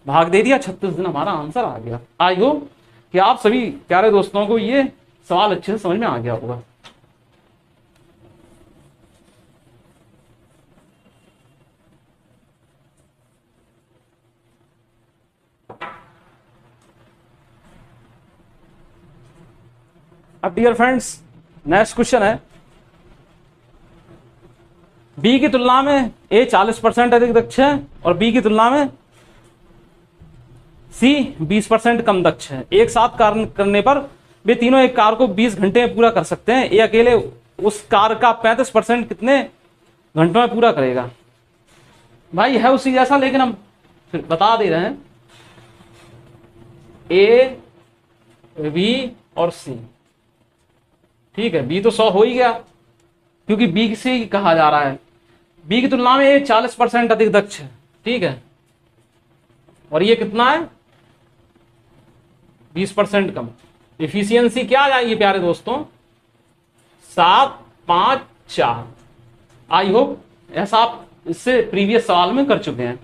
भाग दे दिया, 36 दिन हमारा आंसर आ गया। आई होप कि आप सभी प्यारे दोस्तों को ये सवाल अच्छे से समझ में आ गया होगा। अब डियर फ्रेंड्स नेक्स्ट क्वेश्चन है, बी की तुलना में ए 40% अधिक दक्ष है और बी की तुलना में सी 20% कम दक्ष है। एक साथ कार्य करने पर वे तीनों एक कार को 20 घंटे में पूरा कर सकते हैं, ए अकेले उस कार का 35% कितने घंटों में पूरा करेगा। भाई है उसी जैसा, लेकिन हम फिर बता दे रहे हैं, ए बी और सी, ठीक है। बी तो 100 हो ही गया क्योंकि बी से ही कहा जा रहा है, बी की तुलना में ये 40% अधिक दक्ष है, ठीक है, और ये कितना है 20% कम। इफिशियंसी क्या आ जाएगी प्यारे दोस्तों, 7 5 4। आई होप ऐसा आप इससे प्रीवियस सवाल में कर चुके हैं।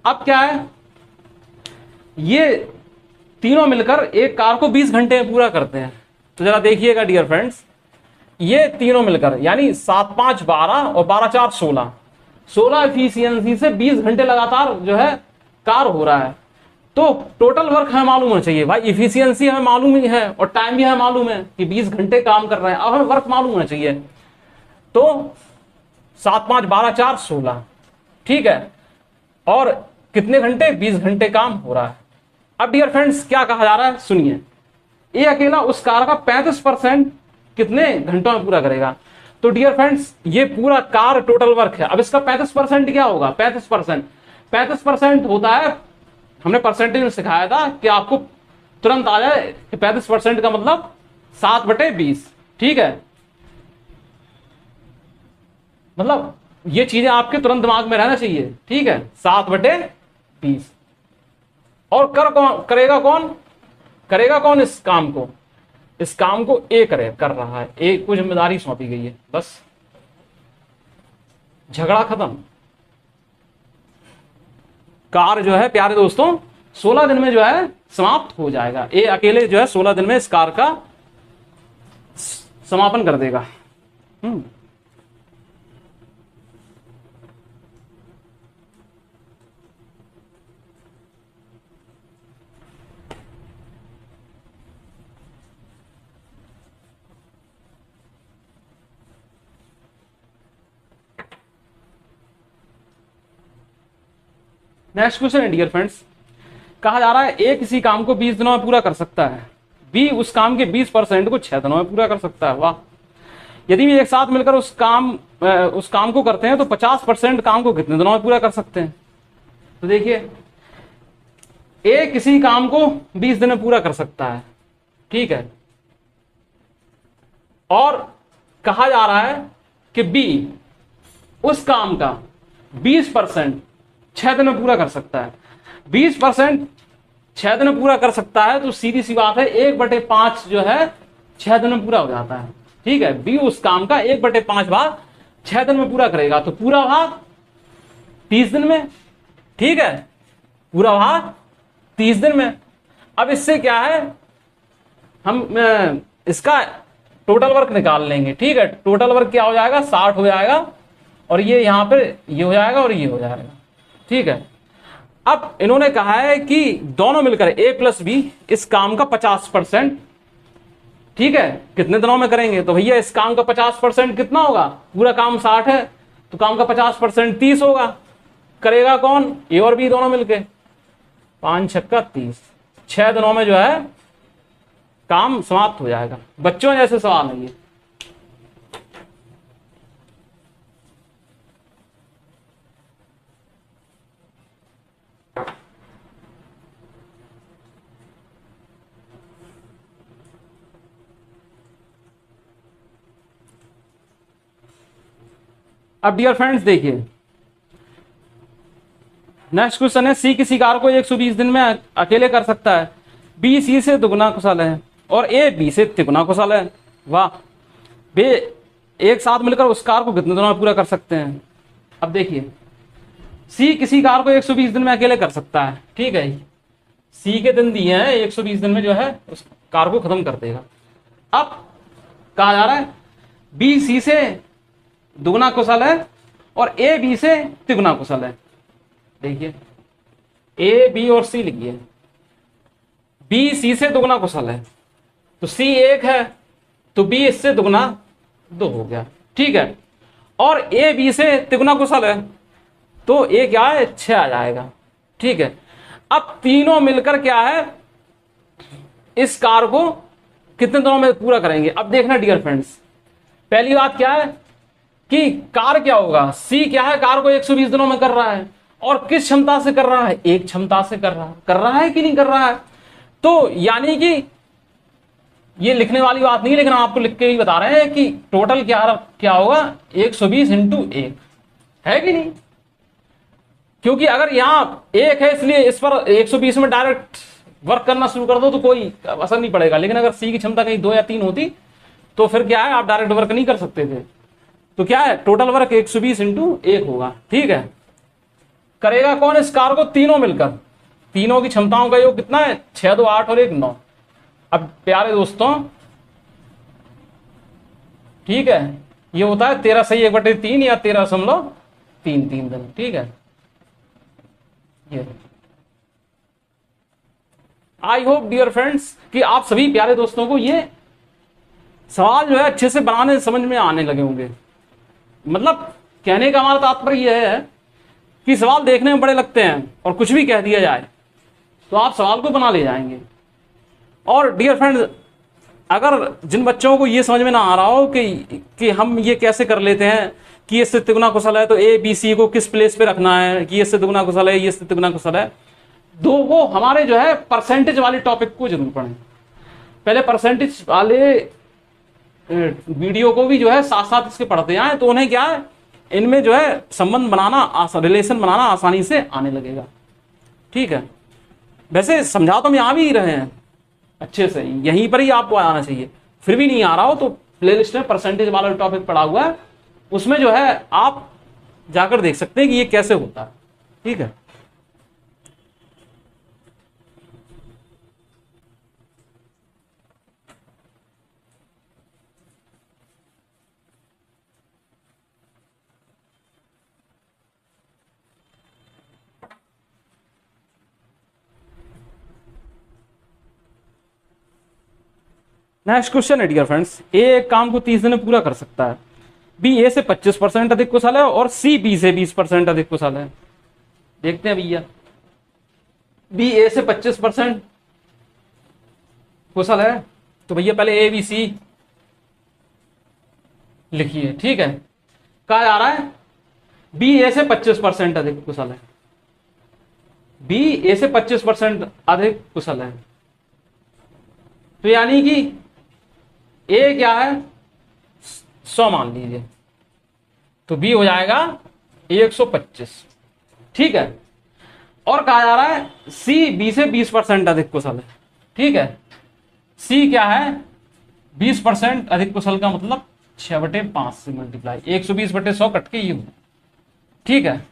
अब क्या है, ये तीनों मिलकर एक कार को 20 घंटे में पूरा करते हैं। तो जरा देखिएगा डियर फ्रेंड्स, ये तीनों मिलकर यानी 7 5 12 और 12 4 16, 16 एफिशिएंसी से 20 घंटे लगातार जो है कार हो रहा है। तो टोटल वर्क हमें मालूम होना चाहिए भाई, इफिशियंसी हमें मालूम ही है और टाइम भी हमें मालूम है कि 20 घंटे काम कर रहे हैं। अब हमें वर्क मालूम होना चाहिए। तो 7 5 12 4 16, ठीक है, और कितने घंटे, 20 घंटे काम हो रहा है। अब डियर फ्रेंड्स क्या कहा जा रहा है सुनिए, ये अकेला उस कार का 35% कितने घंटों में पूरा करेगा। तो डियर फ्रेंड्स ये पूरा कार टोटल वर्क है। अब इसका 35% क्या होगा, 35% होता है, हमने परसेंटेज में सिखाया था कि आपको तुरंत आ जाए कि 35% का मतलब 7/20, ठीक है, मतलब ये चीजें आपके तुरंत दिमाग में रहना चाहिए, ठीक है। 7/20। और करेगा कौन? करेगा कौन इस काम को? इस काम को ए कर रहा है, ए को जिम्मेदारी सौंपी गई है, बस झगड़ा खत्म। कार्य जो है प्यारे दोस्तों 16 दिन में जो है समाप्त हो जाएगा। ए अकेले जो है 16 दिन में इस कार्य का समापन कर देगा। नेक्स्ट क्वेश्चन है डियर फ्रेंड्स, कहा जा रहा है ए किसी काम को 20 दिनों में पूरा कर सकता है, बी उस काम के 20% को 6 दिनों में पूरा कर सकता है। वाह! यदि भी एक साथ मिलकर उस काम को करते हैं तो 50% काम को कितने दिनों में पूरा कर सकते हैं? तो देखिए, ए किसी काम को 20 दिन में पूरा कर सकता है, ठीक है, और कहा जा रहा है कि बी उस काम का 20% 6 दिन में पूरा कर सकता है। 20% 6 दिन में पूरा कर सकता है तो सीधी सी बात है 1/5 जो है 6 दिन में पूरा हो जाता है, ठीक है। बी उस काम का 1/5 भाग 6 दिन में पूरा करेगा तो पूरा भाग 30 दिन में, ठीक है, पूरा भाग 30 दिन में। अब इससे क्या है, हम इसका टोटल वर्क निकाल लेंगे, ठीक है। टोटल वर्क क्या हो जाएगा? 60 हो जाएगा, और ये यहां पर ये हो जाएगा और ये हो जाएगा, ठीक है। अब इन्होंने कहा है कि दोनों मिलकर ए प्लस बी इस काम का 50%, ठीक है, कितने दिनों में करेंगे? तो भैया इस काम का 50% कितना होगा? पूरा काम 60 है तो काम का 50% 30 होगा। करेगा कौन? ए और बी दोनों मिलके। 5 छक्का 30, 6 दिनों में जो है काम समाप्त हो जाएगा। बच्चों जैसे सवाल है ये। अब डियर फ्रेंड्स देखिए, नेक्स्ट क्वेश्चन है, सी किसी कार्य को 120 दिन में अकेले कर सकता है, बी सी से दुगना कुशल है और ए बी से तिगुना कुशल है। वाह! वे एक साथ मिलकर उस कार्य को कितने दिनों में पूरा कर सकते हैं? अब देखिए, सी किसी कार्य को 120 दिन में अकेले कर सकता है, ठीक है। सी के दिन दिए हैं, 120 दिन में जो है उस कार्य को खत्म कर देगा। अब कहा जा रहा है बी सी से दुगना कुशल है और ए बी से तिगुना कुशल है। देखिए, ए बी और सी लिखिए। बी सी से दुगना कुशल है तो सी 1 है तो बी इससे दुगना 2 हो गया, ठीक है। और ए बी से तिगुना कुशल है तो ए क्या है? 6 आ जाएगा, ठीक है। अब तीनों मिलकर क्या है, इस कार्य को कितने दिनों में पूरा करेंगे? अब देखना डियर फ्रेंड्स, पहली बात क्या है कि कार्य क्या होगा? सी क्या है? कार्य को 120 दिनों में कर रहा है और किस क्षमता से कर रहा है? एक क्षमता से कर रहा है कि नहीं कर रहा है? तो यानी कि ये लिखने वाली बात नहीं, लेकिन आपको लिख के ही बता रहे हैं कि टोटल क्या होगा? 120 इंटू 1 है कि नहीं? क्योंकि अगर यहां 1 है इसलिए इस पर 120 में डायरेक्ट वर्क करना शुरू कर दो तो कोई असर नहीं पड़ेगा, लेकिन अगर सी की क्षमता कहीं 2 या 3 होती तो फिर क्या है, आप डायरेक्ट वर्क नहीं कर सकते थे। तो क्या है, टोटल वर्क 120 इंटू 1 होगा, ठीक है। करेगा कौन इस कार्य को? तीनों मिलकर। तीनों की क्षमताओं का योग कितना है? 6 2 8 और 1 9। अब प्यारे दोस्तों, ठीक है, ये होता है 13 सही 1/3 या 13.33 दिन, ठीक है। ये आई होप डियर फ्रेंड्स कि आप सभी प्यारे दोस्तों को ये सवाल जो है अच्छे से बनाने समझ में आने लगे होंगे। मतलब कहने का हमारा तात्पर्य यह है कि सवाल देखने में बड़े लगते हैं और कुछ भी कह दिया जाए तो आप सवाल को बना ले जाएंगे। और डियर फ्रेंड्स, अगर जिन बच्चों को ये समझ में ना आ रहा हो कि हम ये कैसे कर लेते हैं कि ये इससे तिगुना कुशल है तो ए बी सी को किस प्लेस पे रखना है, कि ये इससे दुगुना कुशल है, ये इससे तिगुना कुशल है, दो वो हमारे जो है परसेंटेज वाले टॉपिक को जरूर पढ़ें। पहले परसेंटेज वाले वीडियो को भी जो है साथ साथ इसके पढ़ते आए तो उन्हें क्या है इनमें जो है संबंध बनाना, रिलेशन बनाना आसानी से आने लगेगा। ठीक है, वैसे समझा तो हम यहाँ भी रहे हैं अच्छे से, यहीं पर ही आपको आना चाहिए, फिर भी नहीं आ रहा हो तो प्लेलिस्ट में परसेंटेज वाला टॉपिक पड़ा हुआ है, उसमें जो है आप जाकर देख सकते हैं कि ये कैसे होता है। ठीक है, नेक्स्ट क्वेश्चन है डियर फ्रेंड्स, ए एक काम को 30 दिन में पूरा कर सकता है, बी ए से 25% अधिक कुशल है और सी बी से 20% अधिक कुशल है। देखते हैं भैया, बी ए से 25% कुशल है तो भैया पहले ए बी सी लिखिए। ठीक है, कहा जा रहा है बी ए से 25% अधिक कुशल है, बी ए से 25% अधिक कुशल है, तो यानी कि ए क्या है 100 मान लीजिए, तो बी हो जाएगा 125। ठीक है, और कहा जा रहा है सी बी से 20% अधिक कुशल है। ठीक है, सी क्या है 20% अधिक कुशल का मतलब 6/5 से मल्टीप्लाई, 120/100 कट के ये हो। ठीक है,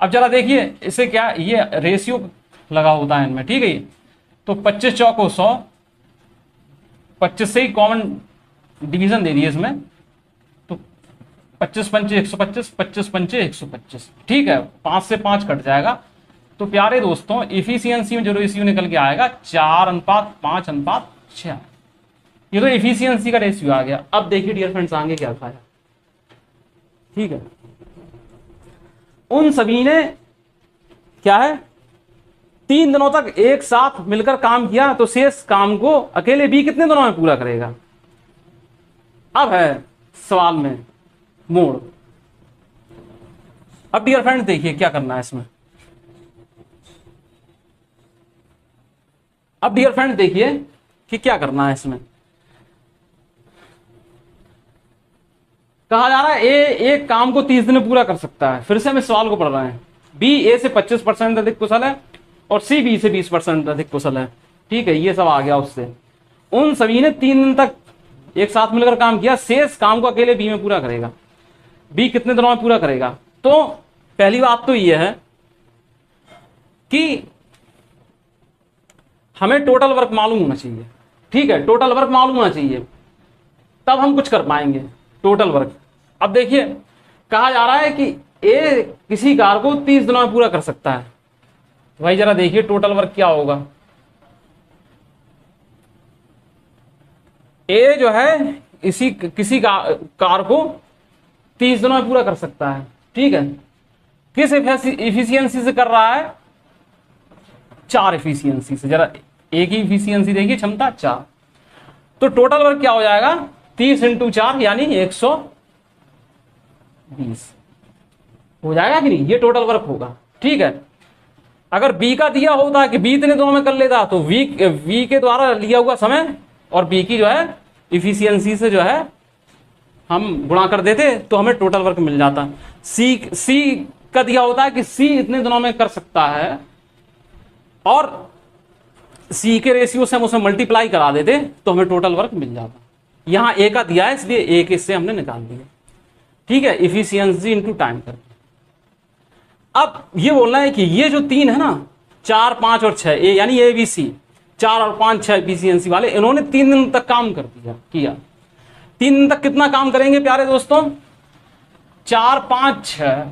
अब जरा देखिए इसे क्या, ये रेशियो लगा होता है इनमें। ठीक है, तो 25 चौको 100, 25 से ही कॉमन डिवीजन दे दिए इसमें, तो 25 पंचे 125, 25 पंचे 125। ठीक है, 5 से 5 कट जाएगा, तो प्यारे दोस्तों इफिशियंसी में जो रेशियो निकल के आएगा 4:5:6। ये तो इफिशियंसी का रेशियो आ गया। अब देखिए डियर फ्रेंड्स आगे क्या था। ठीक है, उन सभी ने क्या है 3 दिनों तक एक साथ मिलकर काम किया, तो शेष काम को अकेले बी कितने दिनों में पूरा करेगा। अब है सवाल में मोड़। अब डियर फ्रेंड्स देखिए क्या करना है इसमें। अब डियर फ्रेंड्स देखिए कि क्या करना है इसमें। कहा जा रहा है ए एक काम को 30 दिन में पूरा कर सकता है। फिर से हम इस सवाल को पढ़ रहे हैं, बी ए से 25% अधिक कुशल है और सी बी से 20% अधिक कुशल है। ठीक है, ये सब आ गया उससे। उन सभी ने 3 दिन तक एक साथ मिलकर काम किया, शेष काम को अकेले बी में पूरा करेगा। बी कितने दिनों में पूरा करेगा। तो पहली बात तो यह है कि हमें टोटल वर्क मालूम होना चाहिए। ठीक है, टोटल वर्क मालूम होना चाहिए, तब हम कुछ कर पाएंगे टोटल वर्क। अब देखिए कहा जा रहा है कि ए किसी कार को 30 दिनों में पूरा कर सकता है, तो भाई जरा देखिए टोटल वर्क क्या होगा। ए जो है किसी कार को 30 दिनों में पूरा कर सकता है। ठीक है, किस इफिशियंसी से कर रहा है 4 इफिशियंसी से। जरा एक ही इफिशियंसी देखिए, क्षमता 4, तो टोटल वर्क क्या हो जाएगा 30 × 4 यानी 120 हो जाएगा कि नहीं, ये टोटल वर्क होगा। ठीक है, अगर बी का दिया होता कि बी इतने दिनों में कर लेता, तो वी के द्वारा लिया हुआ समय और बी की जो है इफिशियंसी से जो है हम गुणा कर देते, तो हमें टोटल वर्क मिल जाता। सी का दिया होता है कि सी इतने दिनों में कर सकता है और सी के रेशियो से हम उसे मल्टीप्लाई करा देते, तो हमें टोटल वर्क मिल जाता। यहां ए का दिया है इसलिए ए के इससे हमने निकाल दिया। ठीक है, इफिशियंसी इनटू टाइम कर। अब ये बोलना है कि ये जो 3 है ना 4, 5 और 6 ए यानी ए बी सी 4 और 5, 6 इफिशियंसी वाले, इन्होंने 3 दिन तक काम कर किया। 3 दिन तक कितना काम करेंगे प्यारे दोस्तों 4, 5, 6,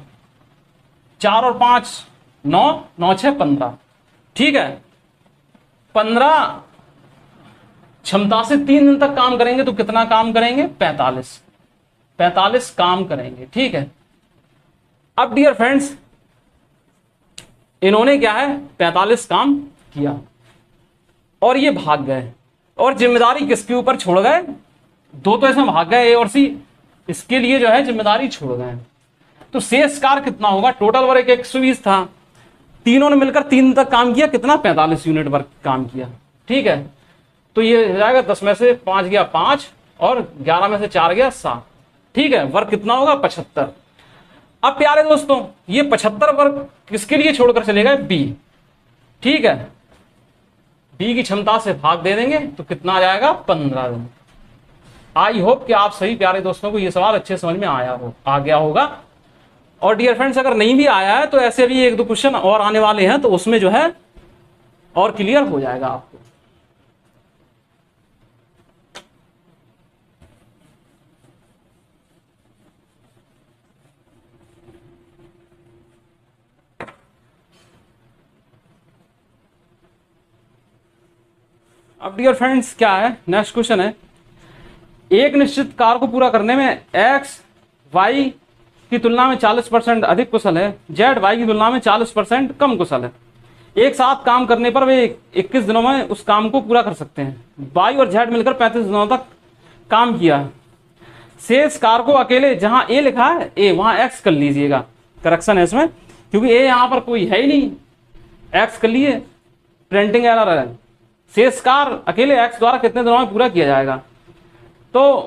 4 और 5 9, 9, 6 15। ठीक है, 15 क्षमता से 3 दिन तक काम करेंगे, तो कितना काम करेंगे 45 काम करेंगे। ठीक है, अब डियर फ्रेंड्स इन्होंने क्या है 45 काम किया और ये भाग गए, और जिम्मेदारी किसके ऊपर छोड़ गए, 2 तो इसमें भाग गए ए और सी, इसके लिए जो है जिम्मेदारी छोड़ गए। तो शेष कार्य कितना होगा, टोटल वर्क 120 था, तीनों ने मिलकर 3 दिन तक काम किया, कितना 45 यूनिट वर्क काम किया। ठीक है, तो ये हो जाएगा 10 में से 5 गया 5 और 11 में से 4 गया 7। ठीक है, वर्क कितना होगा 75। अब प्यारे दोस्तों ये 75 वर्ग किसके लिए छोड़कर चले गए? बी। ठीक है, बी की क्षमता से भाग दे देंगे तो कितना आ जाएगा? 15 दिन। आई होप कि आप सभी प्यारे दोस्तों को ये सवाल अच्छे समझ में आ गया होगा। और डियर फ्रेंड्स अगर नहीं भी आया है तो ऐसे भी एक दो क्वेश्चन और आने वाले हैं, तो उसमें जो है और क्लियर हो जाएगा आपको। अब डियर फ्रेंड्स क्या है, नेक्स्ट क्वेश्चन है, एक निश्चित कार्य को पूरा करने में एक्स वाई की तुलना में 40% अधिक कुशल है, जेड वाई की तुलना में 40% कम कुशल है। एक साथ काम करने पर वे 21 दिनों में उस काम को पूरा कर सकते हैं। वाई और जेड मिलकर 35 दिनों तक काम किया। शेष कार्य को अकेले, जहां ए लिखा है ए वहां एक्स कर लीजिएगा, करेक्शन है इसमें, क्योंकि ए यहां पर कोई है ही नहीं, एक्स कर लिए, प्रिंटिंग एरर है। शेष कार्य अकेले एक्स द्वारा कितने दिनों में पूरा किया जाएगा? तो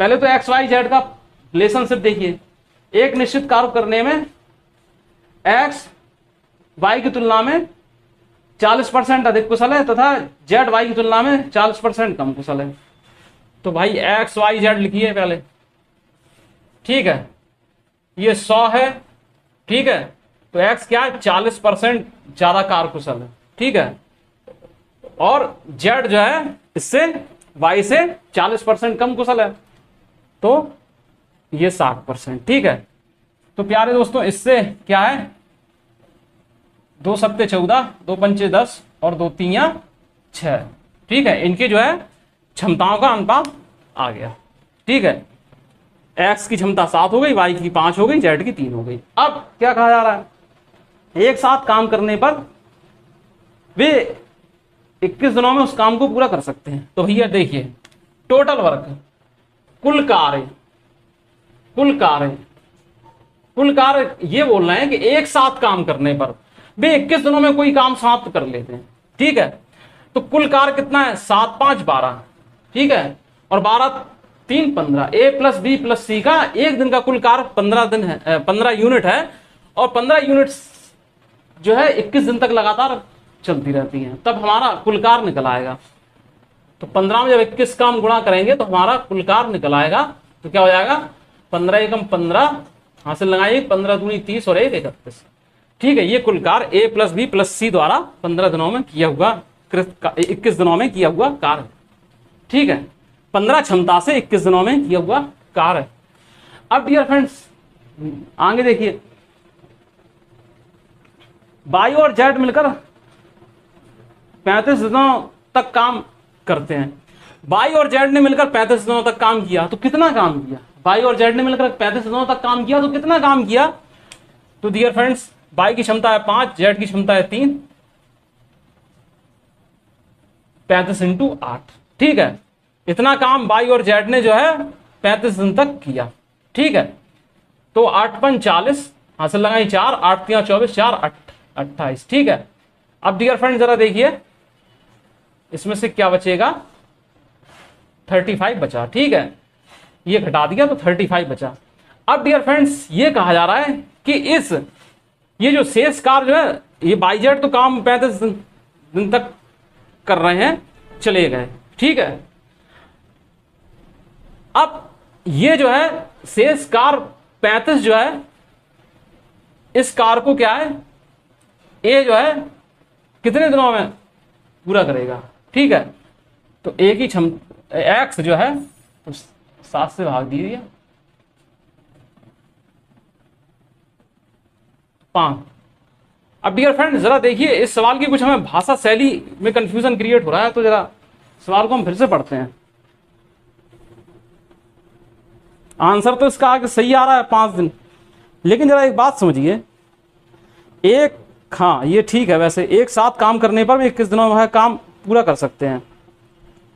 पहले तो एक्स वाई जेड का रिलेशनशिप देखिए। एक निश्चित कार्य करने में एक्स वाई की तुलना में 40% अधिक कुशल है तथा जेड वाई की तुलना में 40% कम कुशल है। तो भाई एक्स वाई जेड लिखिए पहले। ठीक है, ये 100 है। ठीक है, तो एक्स क्या है? 40% ज्यादा कार्यकुशल है। ठीक है, और जेड जो है इससे वाई से 40% कम कुशल है, तो ये 60%। ठीक है, तो प्यारे दोस्तों इससे क्या है, 2 सत्ते 14, 2 पंचे 10 और 2 तीया 6। ठीक है, इनके जो है क्षमताओं का अनुपात आ गया। ठीक है, एक्स की क्षमता 7 हो गई, वाई की 5 हो गई, जेड की 3 हो गई। अब क्या कहा जा रहा है, एक साथ काम करने पर वे 21 दिनों में उस काम को पूरा कर सकते हैं। तो भैया देखिए, टोटल वर्क, कुल कार्य ये बोल रहे हैं कि एक साथ काम करने पर वे 21 दिनों में कोई काम समाप्त कर लेते हैं। ठीक है, तो कुल कार्य कितना है? 7 5 12। ठीक है, और 12 3 15। ए प्लस बी प्लस सी का एक दिन का कुल कार्य 15 दिन है, 15 यूनिट है, और 15 यूनिट जो है 21 दिन तक लगातार चलती रहती हैं, तब हमारा कुल कार्य निकल आएगा। तो 15 में जब 21 काम गुणा करेंगे तो हमारा कुल कार्य निकल आएगा। तो क्या हो जाएगा? 15 एकम 15, हासिल लगाइए, 15 दूनी 30 और 1 31। ठीक है, ये कुल कार्य ए प्लस बी प्लस सी द्वारा 15 दिनों में किया हुआ, 21 दिनों में किया हुआ कार्य। ठीक है, 15 क्षमता से 21 दिनों में किया हुआ कार्य। अब डियर फ्रेंड्स आगे देखिए, वाई और जेड मिलकर 35 दिनों तक काम करते हैं। वाई और जेड ने मिलकर 35 दिनों तक काम किया, तो कितना काम किया? वाई और जेड ने मिलकर 35 दिनों तक काम किया, तो कितना काम किया? तो डियर फ्रेंड्स वाई की क्षमता है 5, जेड की क्षमता है 3, 35 × 8। ठीक है, इतना काम वाई और जेड ने जो है 35 दिन तक किया। ठीक है, तो 8 × 5 = 40, हासिल लगाई 4, 8 × 3 = 24, 4 × 8 = 28। ठीक है, अब डियर फ्रेंड जरा देखिए इसमें से क्या बचेगा? 35 बचा। ठीक है, ये घटा दिया तो 35 बचा। अब डियर फ्रेंड्स ये कहा जा रहा है कि ये जो शेष कार्य जो है, ये वाई जेड तो काम 35 दिन तक कर रहे हैं, चले गए। ठीक है, अब ये जो है शेष कार्य 35 जो है, इस कार्य को क्या है, ए जो है कितने दिनों में पूरा करेगा? ठीक है, तो ए की क्षमता एक्स जो है तो 7 से भाग दीजिए, 5। अब डियर फ्रेंड जरा देखिए, इस सवाल की कुछ हमें भाषा शैली में कंफ्यूजन क्रिएट हो रहा है, तो जरा सवाल को हम फिर से पढ़ते हैं। आंसर तो इसका आगे सही आ रहा है 5 दिन, लेकिन जरा एक बात समझिए, हाँ ये ठीक है, वैसे एक साथ काम करने पर भी 21 दिनों में काम पूरा कर सकते हैं।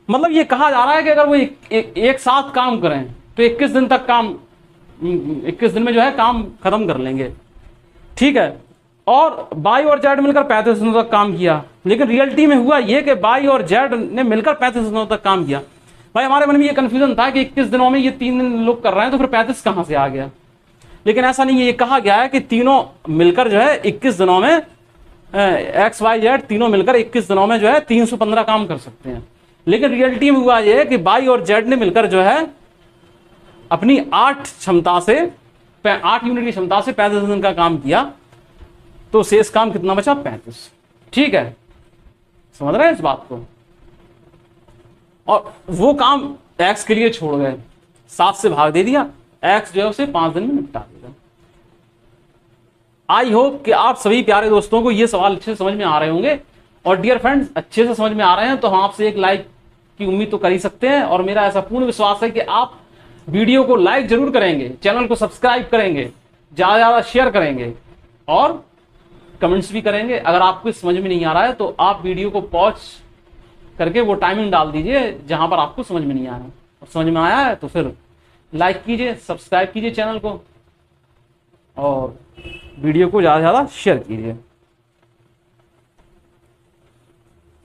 मतलब ये कहा जा रहा है कि अगर वो एक साथ काम करें तो 21 दिन तक काम, 21 दिन में जो है काम खत्म कर लेंगे। ठीक है, और वाई और जेड मिलकर 35 दिनों तक काम किया, लेकिन रियलिटी में हुआ ये कि वाई और जेड ने मिलकर 35 दिनों तक काम किया। भाई हमारे मन में ये कंफ्यूजन था कि 21 दिनों में ये 3 दिन लोग कर रहे हैं, तो फिर 35 कहां से आ गया? लेकिन ऐसा नहीं है, ये कहा गया है कि तीनों मिलकर जो है 21 दिनों में एक्स वाई जेड तीनों मिलकर 21 दिनों में जो है 315 काम कर सकते हैं। लेकिन रियलिटी में हुआ ये है कि वाई और जेड ने मिलकर जो है अपनी 8 यूनिट की क्षमता से 35 दिन का काम किया, तो शेष काम कितना बचा? 35। ठीक है, समझ रहे हैं इस बात को? और वो काम एक्स के लिए छोड़ गए, 7 से भाग दे दिया, एक्स जो है उसे 5 दिन में निपटा देगा। आई होप कि आप सभी प्यारे दोस्तों को ये सवाल अच्छे से समझ में आ रहे होंगे। और डियर फ्रेंड्स, अच्छे से समझ में आ रहे हैं तो हम आपसे एक लाइक की उम्मीद तो कर ही सकते हैं, और मेरा ऐसा पूर्ण विश्वास है कि आप वीडियो को लाइक जरूर करेंगे, चैनल को सब्सक्राइब करेंगे, ज्यादा से ज्यादा शेयर करेंगे और कमेंट्स भी करेंगे। अगर आपको समझ में नहीं आ रहा है तो आप वीडियो को पॉज करके वो टाइमिंग डाल दीजिए जहां पर आपको समझ में नहीं आ रहा है, और समझ में आया है तो फिर लाइक कीजिए, सब्सक्राइब कीजिए चैनल को और वीडियो को ज्यादा से ज्यादा शेयर कीजिए।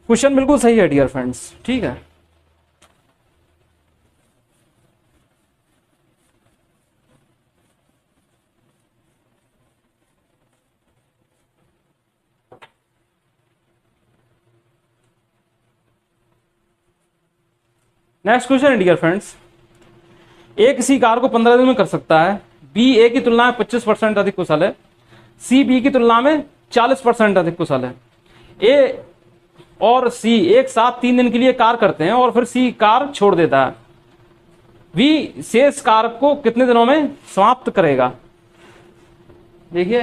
क्वेश्चन बिल्कुल सही है डियर फ्रेंड्स, ठीक है। नेक्स्ट क्वेश्चन है डियर फ्रेंड्स, ए किसी कार को 15 दिन में कर सकता है, बी ए की तुलना में 25% अधिक कुशल है, सी बी की तुलना में 40% अधिक कुशल है। ए और सी एक साथ 3 दिन के लिए कार करते हैं और फिर सी कार छोड़ देता है, बी शेष कार को कितने दिनों में समाप्त करेगा? देखिए,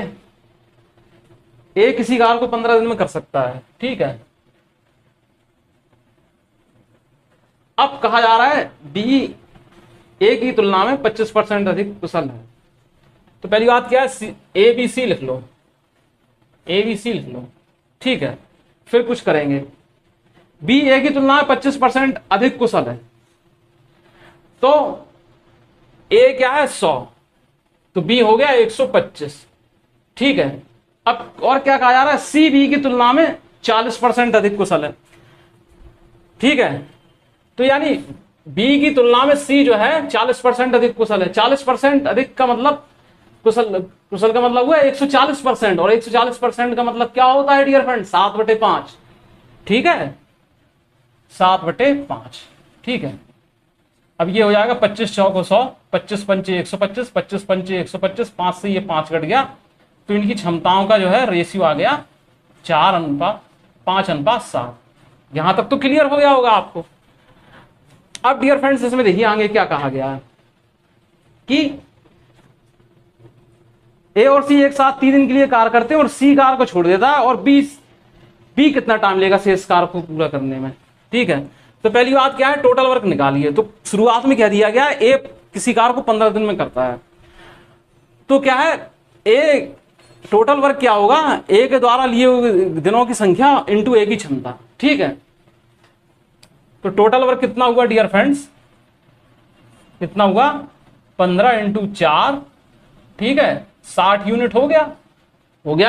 ए किसी कार को 15 दिन में कर सकता है, ठीक है। अब कहा जा रहा है बी ए की तुलना में 25% अधिक कुशल है, तो पहली बात क्या है, ए बी सी लिख लो, ए बी सी लिख लो, ठीक है। फिर कुछ करेंगे, बी ए की तुलना में 25% अधिक कुशल है, तो ए क्या है 100, तो बी हो गया 125, ठीक है। अब और क्या कहा जा रहा है, सी बी की तुलना में 40% अधिक कुशल है, ठीक है। तो यानी बी की तुलना में सी जो है 40% अधिक कुशल है। 40% अधिक का मतलब कुशल का मतलब हुआ 140%, और 140% का मतलब क्या होता है डियर फ्रेंड? 7/5, ठीक है, 7/5, ठीक है। अब ये हो जाएगा 25 चौको 100, 25 पंचे 125, 25 पंचे 125, 5 से ये 5 कट गया, तो इनकी क्षमताओं का जो है रेशियो आ गया 4:5:7। यहां तक तो क्लियर हो गया होगा आपको। अब डियर फ्रेंड्स, इसमें देखिए आगे क्या कहा गया है कि ए और सी एक साथ 3 दिन के लिए कार करते हैं और सी कार को छोड़ देता है, और बी कितना टाइम लेगा शेष कार को पूरा करने में, ठीक है। तो पहली बात क्या है, टोटल वर्क निकालिए। तो शुरुआत में क्या दिया गया है, ए किसी कार को 15 दिन में करता है, तो क्या है, ए टोटल वर्क क्या होगा, ए के द्वारा लिए हुए दिनों की संख्या इंटू ए की क्षमता, ठीक है। तो टोटल वर्क कितना हुआ डियर फ्रेंड्स, कितना हुआ 15 × 4, ठीक है, 60 यूनिट हो गया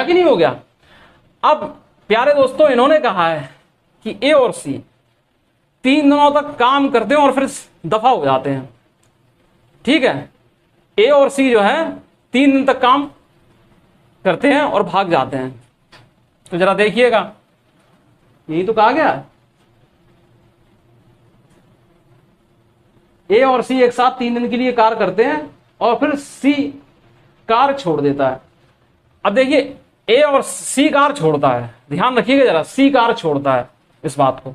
कि नहीं हो गया? अब प्यारे दोस्तों, इन्होंने कहा है कि ए और सी 3 दिनों तक काम करते हैं और फिर दफा हो जाते हैं, ठीक है। ए और सी जो है 3 दिन तक काम करते हैं और भाग जाते हैं। तो जरा देखिएगा, यही तो कहा गया, ए और सी एक साथ 3 दिन के लिए कार करते हैं और फिर सी कार छोड़ देता है। अब देखिए, ए और सी कार छोड़ता है, ध्यान रखिएगा जरा, सी कार छोड़ता है इस बात को,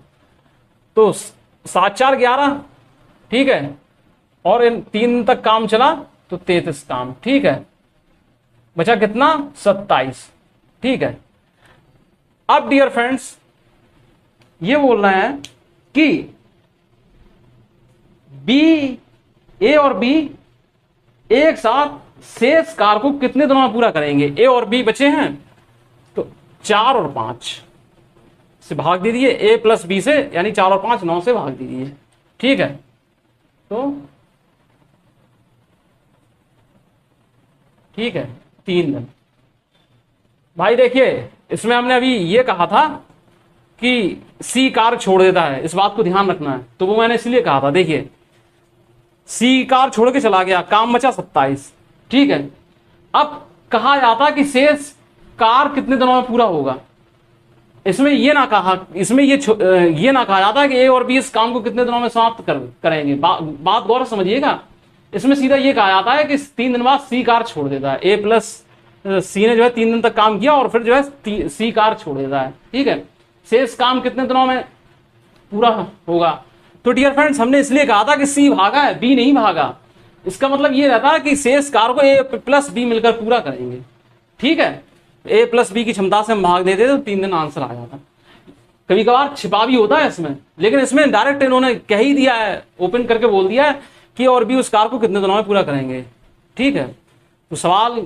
तो 7 4 11, ठीक है, और इन 3 दिन तक काम चला तो 33 काम, ठीक है, बचा कितना 27, ठीक है। अब डियर फ्रेंड्स, ये बोल रहे हैं कि बी, ए और बी एक साथ शेष कार को कितने दिनों में पूरा करेंगे? ए और बी बचे हैं, तो 4 और 5 से भाग दीजिए, ए प्लस बी से, यानी 4 और 5 9 से भाग दीजिए, ठीक है। तो ठीक है, 3 दिन। भाई देखिए, इसमें हमने अभी ये कहा था कि सी कार छोड़ देता है, इस बात को ध्यान रखना है, तो वो मैंने इसलिए कहा था। देखिए, सी कार छोड़ के चला गया, काम बचा 27, ठीक है। अब कहा जाता कि शेष कार्य कितने दिनों में पूरा होगा। इसमें ये ना कहा जाता कि ए और बी इस काम को कितने दिनों में समाप्त करेंगे। बात गौर से समझिएगा। इसमें सीधा ये कहा जाता है कि 3 दिन बाद सी कार्य छोड़ देता है। ए प्लस सी ने जो है 3 दिन तक काम किया और फिर जो है सी कार्य छोड़ देता है। ठीक है, शेष काम कितने दिनों में पूरा होगा। तो डियर फ्रेंड्स, हमने इसलिए कहा था कि सी भागा है, बी नहीं भागा। इसका मतलब ये रहता है कि शेष कार्य को ए प्लस बी मिलकर पूरा करेंगे। ठीक है, ए प्लस बी की क्षमता से हम भाग देते तो 3 दिन आंसर आ जाता। कभी कभार छिपा भी होता है इसमें, लेकिन इसमें डायरेक्ट इन्होंने कह ही दिया है, ओपन करके बोल दिया है कि और बी उस कार्य को कितने दिनों में पूरा करेंगे। ठीक है, तो सवाल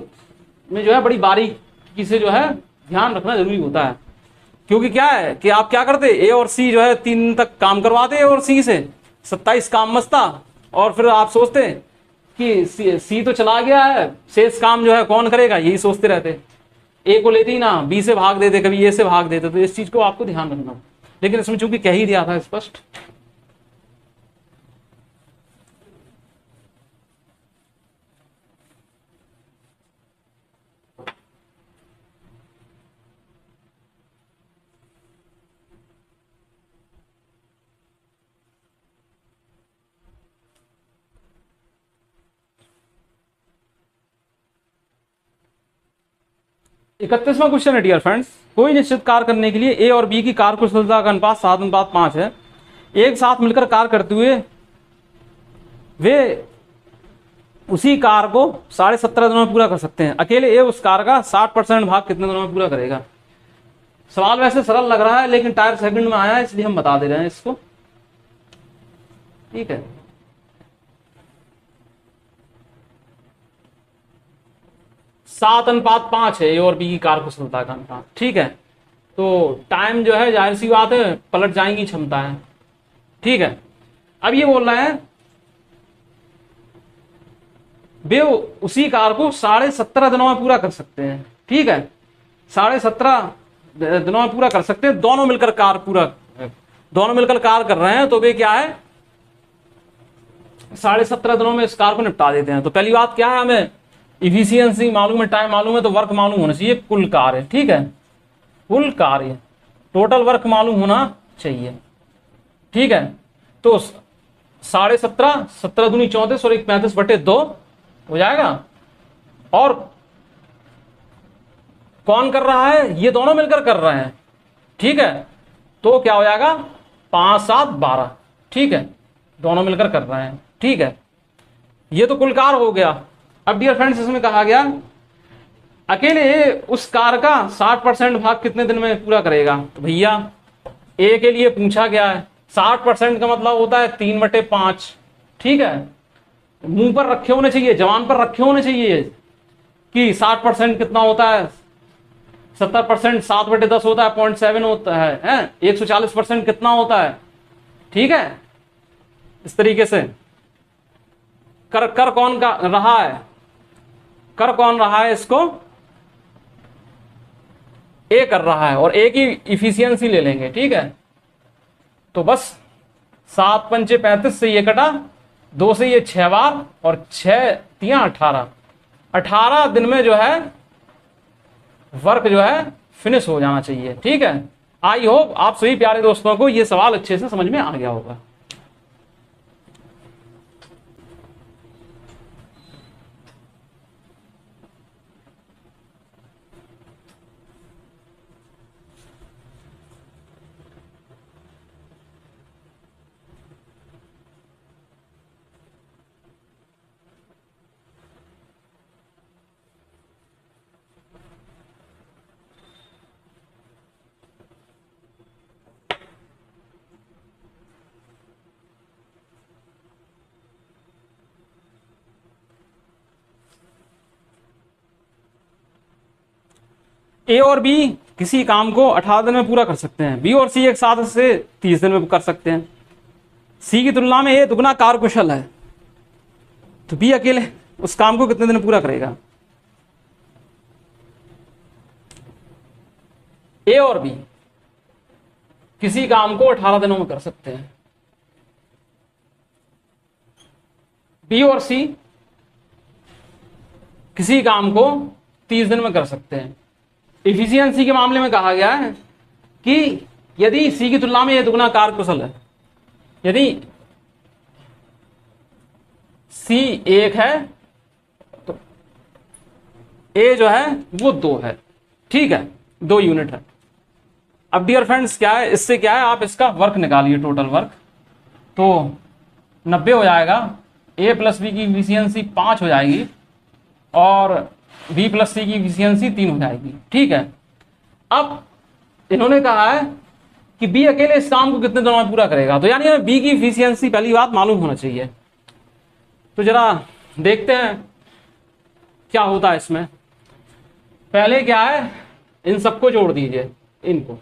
में जो है बड़ी बारीकी से जो है ध्यान रखना जरूरी होता है। क्योंकि क्या है कि आप क्या करते, ए और सी जो है 3 दिन तक काम करवाते ए और सी से, 27 काम बचता, और फिर आप सोचते कि सी तो चला गया है, शेष काम जो है कौन करेगा, यही सोचते रहते। ए को लेते ही ना बी से भाग देते, कभी ए से भाग देते। तो इस चीज को आपको ध्यान रखना। लेकिन इसमें चूंकि कह ही दिया था स्पष्ट। 31वां क्वेश्चन है डियर फ्रेंड्स, कोई निश्चित कार्य करने के लिए ए और बी की कार्यकुशलता का अनुपात 7:5 है। एक साथ मिलकर कार्य करते हुए वे उसी कार्य को 17.5 दिनों में पूरा कर सकते हैं। अकेले ए उस कार्य का 60% भाग कितने दिनों में पूरा करेगा। सवाल वैसे सरल लग रहा है, लेकिन टायर सेकंड में आया है, इसलिए हम बता दे रहे हैं इसको। ठीक है, 7:5 है ए और बी की कार्यकुशलता का अनुपात। ठीक है, तो टाइम जो है जाहिर सी बात है पलट जाएंगी क्षमता है। ठीक है, अब ये बोल रहे हैं वे उसी कार्य को 17.5 दिनों में पूरा कर सकते हैं। ठीक है, 17.5 दिनों में पूरा कर सकते हैं। दोनों मिलकर कार्य कर रहे हैं, तो वे क्या है 17.5 दिनों में इस कार्य को निपटा देते हैं। तो पहली बात क्या है, हमें इफिशियंसी मालूम है, टाइम मालूम है, तो वर्क मालूम होना चाहिए, कुल कार्य। ठीक है, कुल कार्य, टोटल वर्क मालूम होना चाहिए। ठीक है, तो 17.5, 17 दूनी 34 और 35/2 हो जाएगा। और कौन कर रहा है, ये दोनों मिलकर कर रहे हैं। ठीक है, तो क्या हो जाएगा 5, 7, 12। ठीक है, दोनों मिलकर कर रहे हैं। ठीक है, ये तो कुल कार्य हो गया। अब डियर फ्रेंड्स, इसमें कहा गया अकेले उस कार्य का 60% भाग कितने दिन में पूरा करेगा। तो भैया ए के लिए पूछा गया है, 60% का मतलब होता है 3/5। ठीक है, मुंह पर रखे होने चाहिए, जवान पर रखे होने चाहिए कि 60% कितना होता है, 70% 7/10 होता है, 0.7 होता है 140% कितना होता है। ठीक है, इस तरीके से कर कौन का रहा है, कर कौन रहा है, इसको ए कर रहा है, और ए की इफिशियंसी ले लेंगे। ठीक है, तो बस 7 पंचे 35 से ये कटा, 2 से ये 6 बार, और 6 3 18, 18 दिन में जो है वर्क जो है फिनिश हो जाना चाहिए। ठीक है, आई होप आप सभी प्यारे दोस्तों को ये सवाल अच्छे से समझ में आ गया होगा। ए और बी किसी काम को 18 दिन में पूरा कर सकते हैं। बी और सी एक साथ से 30 दिन में कर सकते हैं। सी की तुलना में ए दुगना कार्यकुशल है, तो बी अकेले उस काम को कितने दिन में पूरा करेगा। ए और बी किसी काम को 18 दिनों में कर सकते हैं। बी और सी किसी काम को 30 दिन में कर सकते हैं। इफिशियंसी के मामले में कहा गया है कि यदि सी की तुलना में ये दुगना कार्यकुशल है, यदि सी 1 है तो ए जो है वो 2 है, ठीक है, 2 यूनिट है। अब डियर फ्रेंड्स क्या है, इससे क्या है, आप इसका वर्क निकालिए, टोटल वर्क, तो 90 हो जाएगा। ए प्लस बी की इफिशियंसी 5 हो जाएगी और बी प्लस सी की इफिशियंसी 3 हो जाएगी, ठीक है। अब इन्होंने कहा है कि बी अकेले इस काम को कितने दिनों में पूरा करेगा, तो यानी हमें बी की इफिशियंसी पहली बात मालूम होना चाहिए। तो जरा देखते हैं क्या होता है इसमें। पहले क्या है, इन सबको जोड़ दीजिए, इनको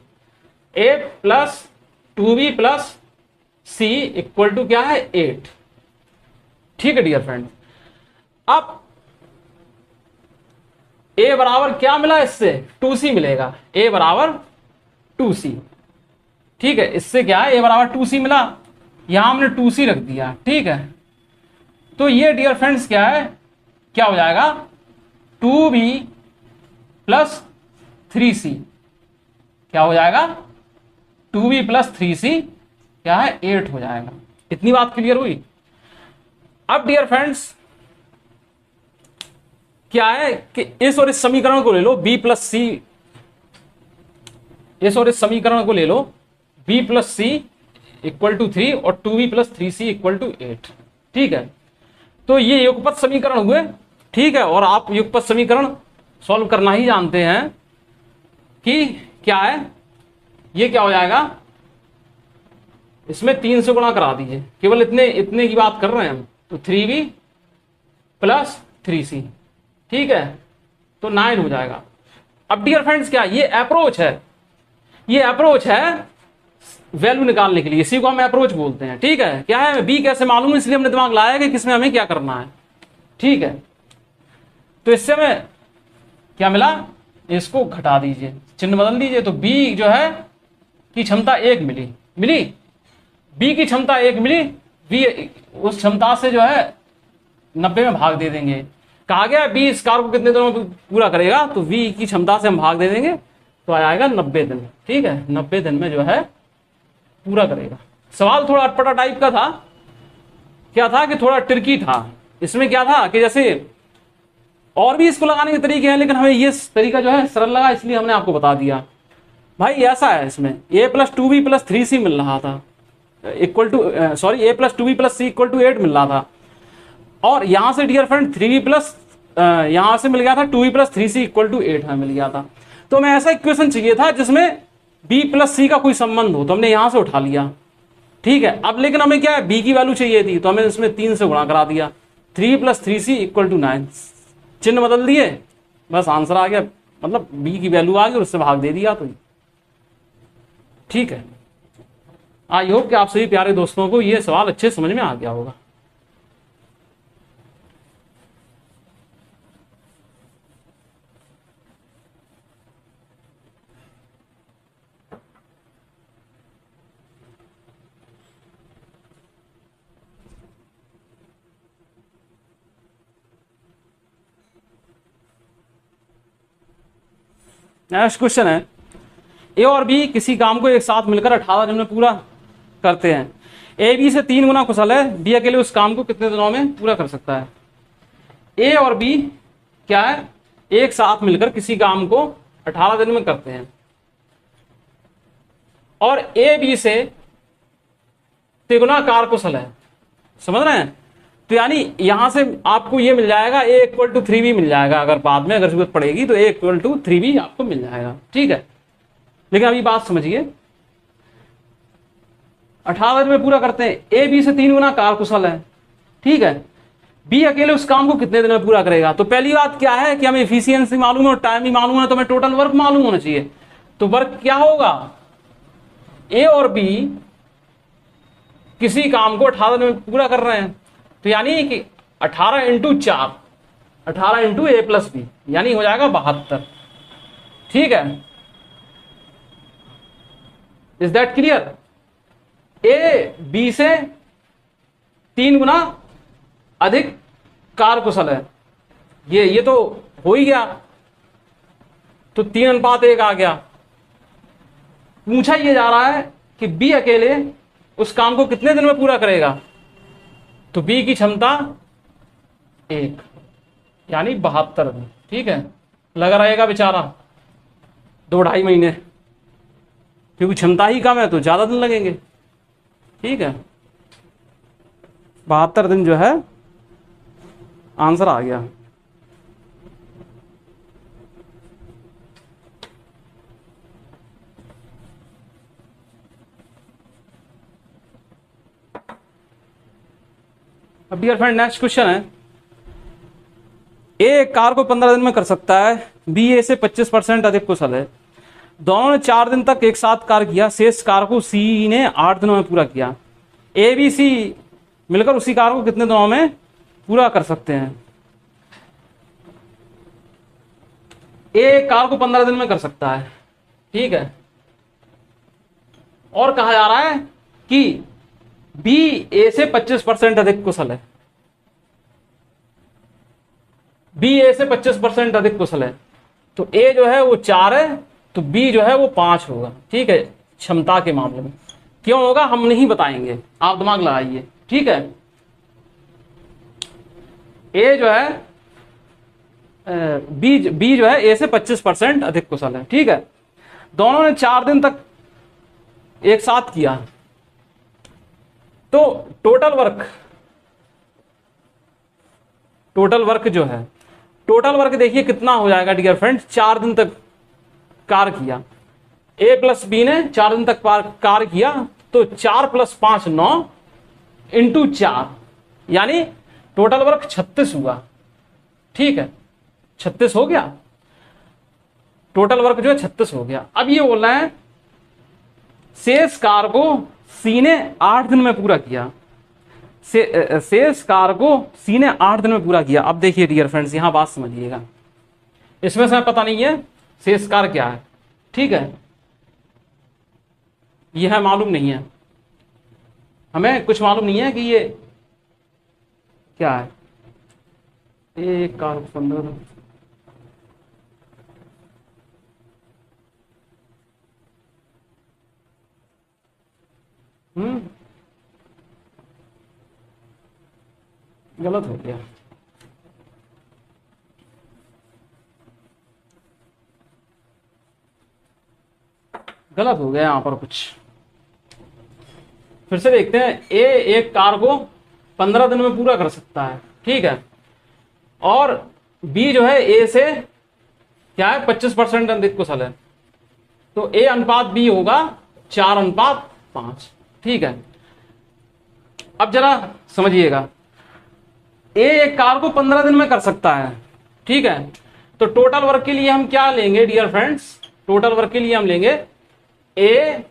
A plus 2b plus C equal to क्या है 8, ठीक है डियर फ्रेंड। अब ए बराबर क्या मिला, इससे 2c मिलेगा, ए बराबर 2c, ठीक है। इससे क्या है, ए बराबर 2c मिला, यहां हमने 2c रख दिया, ठीक है। तो ये डियर फ्रेंड्स क्या है, क्या हो जाएगा 2b प्लस 3c, क्या हो जाएगा 2b प्लस 3c क्या है 8 हो जाएगा। इतनी बात क्लियर हुई। अब डियर फ्रेंड्स क्या है कि इस और इस समीकरण को ले लो b प्लस सी, इस और इस समीकरण को ले लो b plus C equal to 3 और 2b plus 3c equal to 8, ठीक है। तो ये युगपत समीकरण हुए, ठीक है। और आप युगपत समीकरण सॉल्व करना ही जानते हैं कि क्या है, ये क्या हो जाएगा, इसमें 3 से गुणा करा दीजिए, केवल इतने की बात कर रहे हैं हम, तो 3b प्लस 3c, ठीक है, तो 9 हो जाएगा। अब डियर फ्रेंड्स क्या, ये अप्रोच है, ये अप्रोच है वैल्यू निकालने के लिए, इसी को हम अप्रोच बोलते हैं, ठीक है। क्या है, बी कैसे मालूम है, इसलिए हमने दिमाग लाया कि किसमें हमें क्या करना है, ठीक है। तो इससे हमें क्या मिला, इसको घटा दीजिए, चिन्ह बदल दीजिए, तो बी जो है की क्षमता 1 मिली, बी की क्षमता 1 मिली, बी उस क्षमता से जो है 90 में भाग दे देंगे। कहा गया बी इस कार्य को कितने दिनों में पूरा करेगा, तो बी की क्षमता से हम भाग दे देंगे, तो आ जाएगा 90 दिन, ठीक है। 90 दिन में जो है पूरा करेगा। सवाल थोड़ा अटपटा टाइप का था, क्या था कि थोड़ा ट्रिकी था। इसमें क्या था कि जैसे और भी इसको लगाने के तरीके हैं, लेकिन हमें ये तरीका जो है सरल लगा, इसलिए हमने आपको बता दिया। भाई ऐसा है, इसमें ए प्लस 2b प्लस 3c मिल रहा था, equal to sorry A plus 2b plus C equal to 8 मिल रहा था, और यहां से डियर फ्रेंड 3b प्लस यहां से मिल गया था 2b plus 3c equal to 8 मिल गया था। तो हमें ऐसा इक्वेशन चाहिए था जिसमें b प्लस सी का कोई संबंध हो, तो हमने यहां से उठा लिया, ठीक है। अब लेकिन हमें क्या है, b की वैल्यू चाहिए थी, तो हमें इसमें 3 से गुणा करा दिया, 3 प्लस 3c इक्वल टू 9, चिन्ह बदल दिए, बस आंसर आ गया, मतलब b की वैल्यू आ गई और उससे भाग दे दिया, तो ठीक है। आई होप कि आप सभी प्यारे दोस्तों को ये सवाल अच्छे समझ में आ गया होगा। नेक्स्ट क्वेश्चन है, ए और बी किसी काम को एक साथ मिलकर 18 दिन में पूरा करते हैं। ए बी से 3 गुना कुशल है, बी अकेले उस काम को कितने दिनों में पूरा कर सकता है। ए और बी क्या है, एक साथ मिलकर किसी काम को 18 दिन में करते हैं, और ए बी से तिगुना कारकुशल है, समझ रहे हैं। तो यानी यहां से आपको ये मिल जाएगा ए इक्वल टू 3b मिल जाएगा, अगर बाद में अगर जरूरत पड़ेगी तो ए इक्वल टू 3b आपको मिल जाएगा, ठीक है। लेकिन अभी बात समझिए, 18 दिन में पूरा करते हैं, ए बी से 3 गुना कारकुशल है, ठीक है। बी अकेले उस काम को कितने दिन में पूरा करेगा। तो पहली बात क्या है कि हमें एफिशिएंसी मालूम है और टाइम भी मालूम है, तो हमें टोटल वर्क मालूम होना चाहिए। तो वर्क क्या होगा, ए और बी किसी काम को 18 दिन में पूरा कर रहे हैं, तो यानी कि 18 into 4, 18 into A plus B, यानी हो जाएगा 72, ठीक है। Is that clear. A B से 3 गुना अधिक कारकुशल है, ये तो हो ही गया, तो 3:1 आ गया। पूछा ये जा रहा है कि बी अकेले उस काम को कितने दिन में पूरा करेगा, तो बी की क्षमता 1 यानी 72 दिन। ठीक है, लगा रहेगा बेचारा 2-2.5 महीने, क्योंकि क्षमता ही कम है तो ज्यादा दिन लगेंगे। ठीक है, 72 दिन जो है आंसर आ गया। अब डियर फ्रेंड नेक्स्ट क्वेश्चन है, ए एक कार को 15 दिन में कर सकता है, बी ए से 25% अधिक कुशल है। दोनों ने 4 दिन तक एक साथ कार्य किया, शेष कार को सी ने 8 दिनों में पूरा किया। ए बी सी मिलकर उसी कार को कितने दिनों में पूरा कर सकते हैं? ए एक कार को 15 दिन में कर सकता है, ठीक है, और कहा जा रहा है कि बी ए से 25% अधिक कुशल है। बी ए से 25% अधिक कुशल है, तो ए जो है वो 4 है, तो बी जो है वो 5 होगा। ठीक है, क्षमता के मामले में क्यों होगा हम नहीं बताएंगे, आप दिमाग लगाइए। ठीक है, ए जो है बी जो है ए से 25% अधिक कुशल है। ठीक है, दोनों ने 4 दिन तक एक साथ किया, तो टोटल वर्क देखिए कितना हो जाएगा डियर फ्रेंड्स। 4 दिन तक कार्य किया, ए प्लस बी ने 4 दिन तक कार्य किया, तो 4 + 5 9 इंटू 4 यानी टोटल वर्क 36 हुआ। ठीक है, 36 हो गया, टोटल वर्क जो है 36 हो गया। अब ये बोल रहे हैं शेष कार को सी ने 8 दिन में पूरा किया, शेष कार को सी ने 8 दिन में पूरा किया। अब देखिए डियर फ्रेंड्स, यहां बात समझिएगा, इसमें से पता नहीं है शेष कार क्या है। ठीक है, यह मालूम नहीं है, हमें कुछ मालूम नहीं है कि ये क्या है। एक कार 15 दिन, गलत हो गया। गलत हो गया यहां पर कुछ, फिर से देखते हैं। ए एक कार को 15 दिन में पूरा कर सकता है, ठीक है, और बी जो है ए से क्या है 25% अधिक कुशल है, तो ए अनुपात बी होगा 4:5। ठीक है, अब जरा समझिएगा, ए एक कार को 15 दिन में कर सकता है, ठीक है, तो टोटल वर्क के लिए हम क्या लेंगे डियर फ्रेंड्स? टोटल वर्क के लिए हम लेंगे ए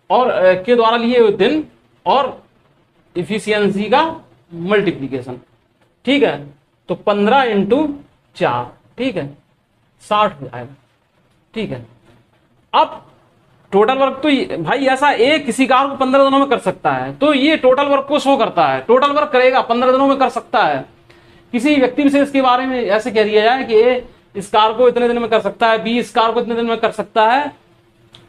और के द्वारा लिए हुए दिन और इफिशियंसी का मल्टीप्लीकेशन। ठीक है, तो 15 × 4, ठीक है, 60 हो जाएगा। ठीक है, अब टोटल वर्क तो भाई ऐसा ए किसी कार को 15 दिनों में कर सकता है, तो ये टोटल वर्क को शो करता है, टोटल वर्क करेगा 15 दिनों में कर सकता है। किसी व्यक्ति विशेष के बारे में ऐसे कह दिया जाए कि ए इस कार को इतने दिन में कर सकता है, बी इस कार को इतने दिन में कर सकता है,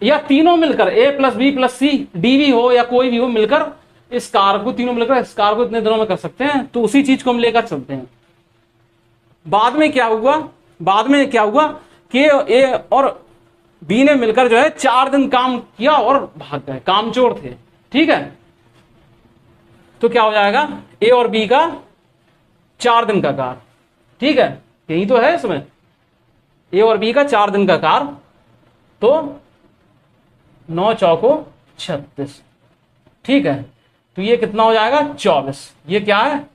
या तीनों मिलकर A plus B plus C D भी हो या कोई भी हो मिलकर इस कार को, तीनों मिलकर इस कार को इतने दिनों में कर सकते हैं, तो उसी चीज को हम लेकर चलते हैं। बाद में क्या हुआ कि ए और बी ने मिलकर जो है 4 दिन काम किया और भाग गए, कामचोर थे। ठीक है, तो क्या हो जाएगा ए और बी का 4 दिन का कार। ठीक है, यही तो है इसमें, ए और बी का 4 दिन का कार, तो 9 चौको 36। ठीक है, तो ये कितना हो जाएगा 24। ये क्या है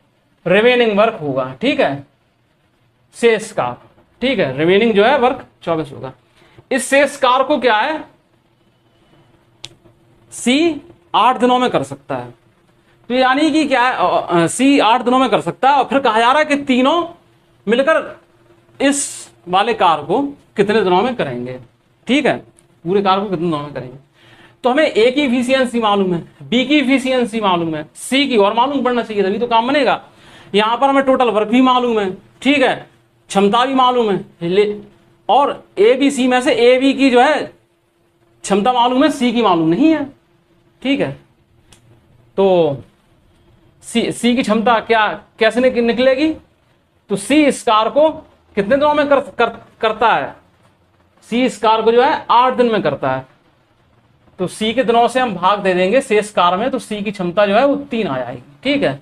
रिमेनिंग वर्क होगा। ठीक है, शेष कार, ठीक है, रिमेनिंग जो है वर्क 24 होगा। इस शेष कार को क्या है सी 8 दिनों में कर सकता है, तो यानी कि क्या है सी 8 दिनों में कर सकता है, और फिर कहा जा रहा है कि तीनों मिलकर इस वाले कार को कितने दिनों में करेंगे। ठीक है, पूरे कार को कितने दिनों में करेंगे, तो हमें ए की इफिशियंसी मालूम है, बी की इफिशियंसी मालूम है, सी की और मालूम पड़ना चाहिए, तभी तो काम बनेगा। यहां पर हमें टोटल वर्क भी मालूम है। ठीक है, क्षमता भी मालूम है, और ए बी सी में से ए बी की जो है क्षमता मालूम है, सी की मालूम नहीं है। ठीक है, तो सी की क्षमता क्या कैसे निकलेगी? तो सी स्टार को कितने दिनों में करता है? सी स्टार को जो है 8 दिन में करता है। तो सी के दिनों से हम भाग दे देंगे सी स्टार में, तो सी की क्षमता जो है वो 3 आ जाएगी। ठीक है,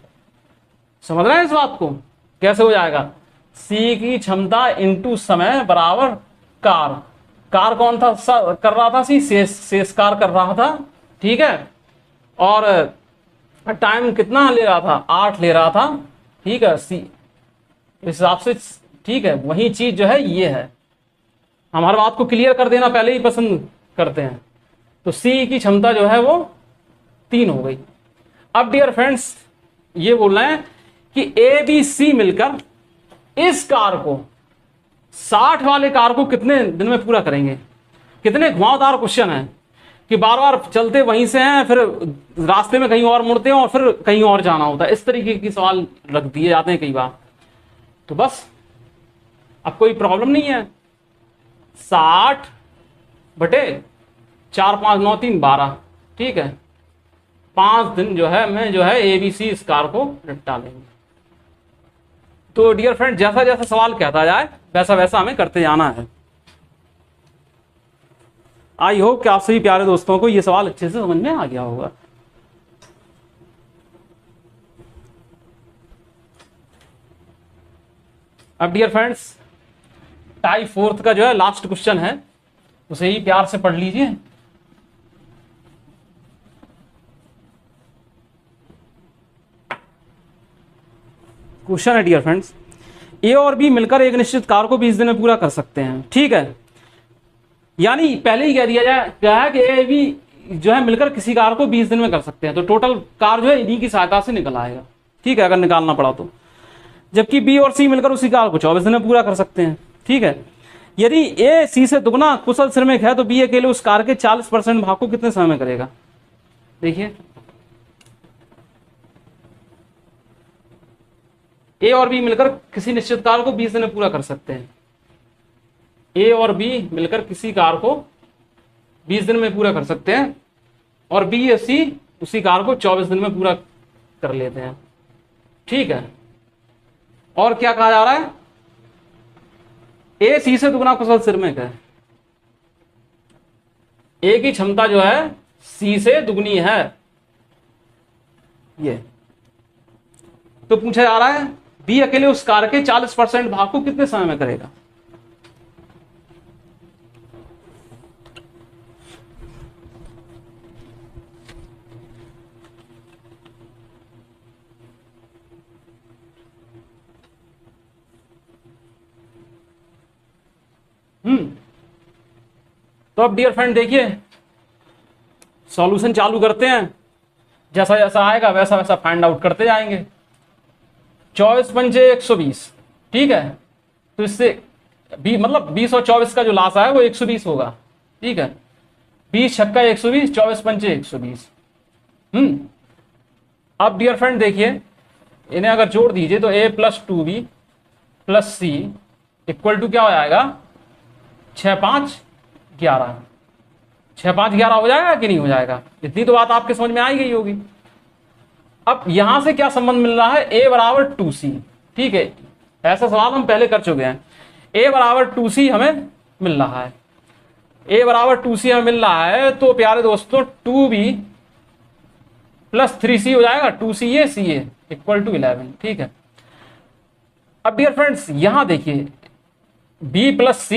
समझ रहे हैं इस बात को? कैसे हो जाएगा? सी की क्षमता इंटू समय बराबर कार कौन था कर रहा था? सी स्टार कर रहा था। ठीक है, और टाइम कितना ले रहा था? 8 ले रहा था। ठीक है, सी इस हिसाब से। ठीक है, वही चीज जो है ये है। हमारी बात को क्लियर कर देना पहले ही पसंद करते हैं। तो सी की क्षमता जो है वो 3 हो गई। अब डियर फ्रेंड्स ये बोल रहे हैं कि ए बी सी मिलकर इस कार को 60 वाले कार को कितने दिन में पूरा करेंगे? कितने घुमावदार क्वेश्चन है कि बार बार चलते वहीं से हैं, फिर रास्ते में कहीं और मुड़ते हैं और फिर कहीं और जाना होता है। इस तरीके के सवाल रख दिए जाते हैं कई बार। तो बस अब कोई प्रॉब्लम नहीं है। 60 बटे 4 5 9 3 12। ठीक है, 5 दिन जो है मैं जो है ABC इस कार को निपटा लेंगे। तो डियर फ्रेंड जैसा जैसा सवाल कहता जाए वैसा वैसा हमें करते जाना है। आई होप कि आप सभी प्यारे दोस्तों को ये सवाल अच्छे से समझ में आ गया होगा। अब डियर फ्रेंड्स टाइप 4 का जो है लास्ट क्वेश्चन है, उसे ही प्यार से पढ़ लीजिए। क्वेश्चन है डियर फ्रेंड्स, ए और बी मिलकर एक निश्चित कार को 20 दिन में पूरा कर सकते हैं। ठीक है, यानी पहले ही कह दिया जाए क्या है कि ए बी जो है मिलकर किसी कार को 20 दिन में कर सकते हैं, तो टोटल कार जो है इन्हीं की सहायता से निकल आएगा। ठीक है, अगर निकालना पड़ा तो। जबकि बी और सी मिलकर उसी कार को 24 दिन में पूरा कर सकते हैं। ठीक है, यदि ए सी से दुगना कुशल श्रमिक है तो बी अकेले उस कार के 40% भाग को कितने समय में करेगा? देखिए, ए और बी मिलकर किसी निश्चित कार को 20 दिन में पूरा कर सकते हैं। ए और बी मिलकर किसी कार को 20 दिन में पूरा कर सकते हैं, और बी या सी उसी कार को 24 दिन में पूरा कर लेते हैं। ठीक है, और क्या कहा जा रहा है? ए सी से दुगना कुशल श्रमिक है। ए की क्षमता जो है सी से दुगनी है। ये तो पूछा जा रहा है बी अकेले उस कार के 40% भाग को कितने समय में करेगा? तो अब डियर फ्रेंड देखिए सॉल्यूशन चालू करते हैं। जैसा जैसा आएगा वैसा वैसा फाइंड आउट करते जाएंगे। 24 पंचे 120। ठीक है, तो इससे मतलब 20 और 24 का जो लासा है वो 120 होगा। ठीक है, 20 छक्का 120, 24 पंचे 120। अब डियर फ्रेंड देखिए इन्हें अगर जोड़ दीजिए तो a + 2b + c equal to क्या हो जाएगा? 6 5 11। 6 5 11 हो जाएगा कि नहीं हो जाएगा? इतनी तो बात आपके समझ में आई गई होगी। अब यहां से क्या संबंध मिल रहा है? a = 2c। ठीक है, ऐसा सवाल हम पहले कर चुके हैं। a = 2c हमें मिल रहा है। a = 2c हमें मिल रहा है, तो प्यारे दोस्तों 2b + 3c हो जाएगा। 2ca ca = 11। ठीक है, अब डियर फ्रेंड्स यहां देखिए b + c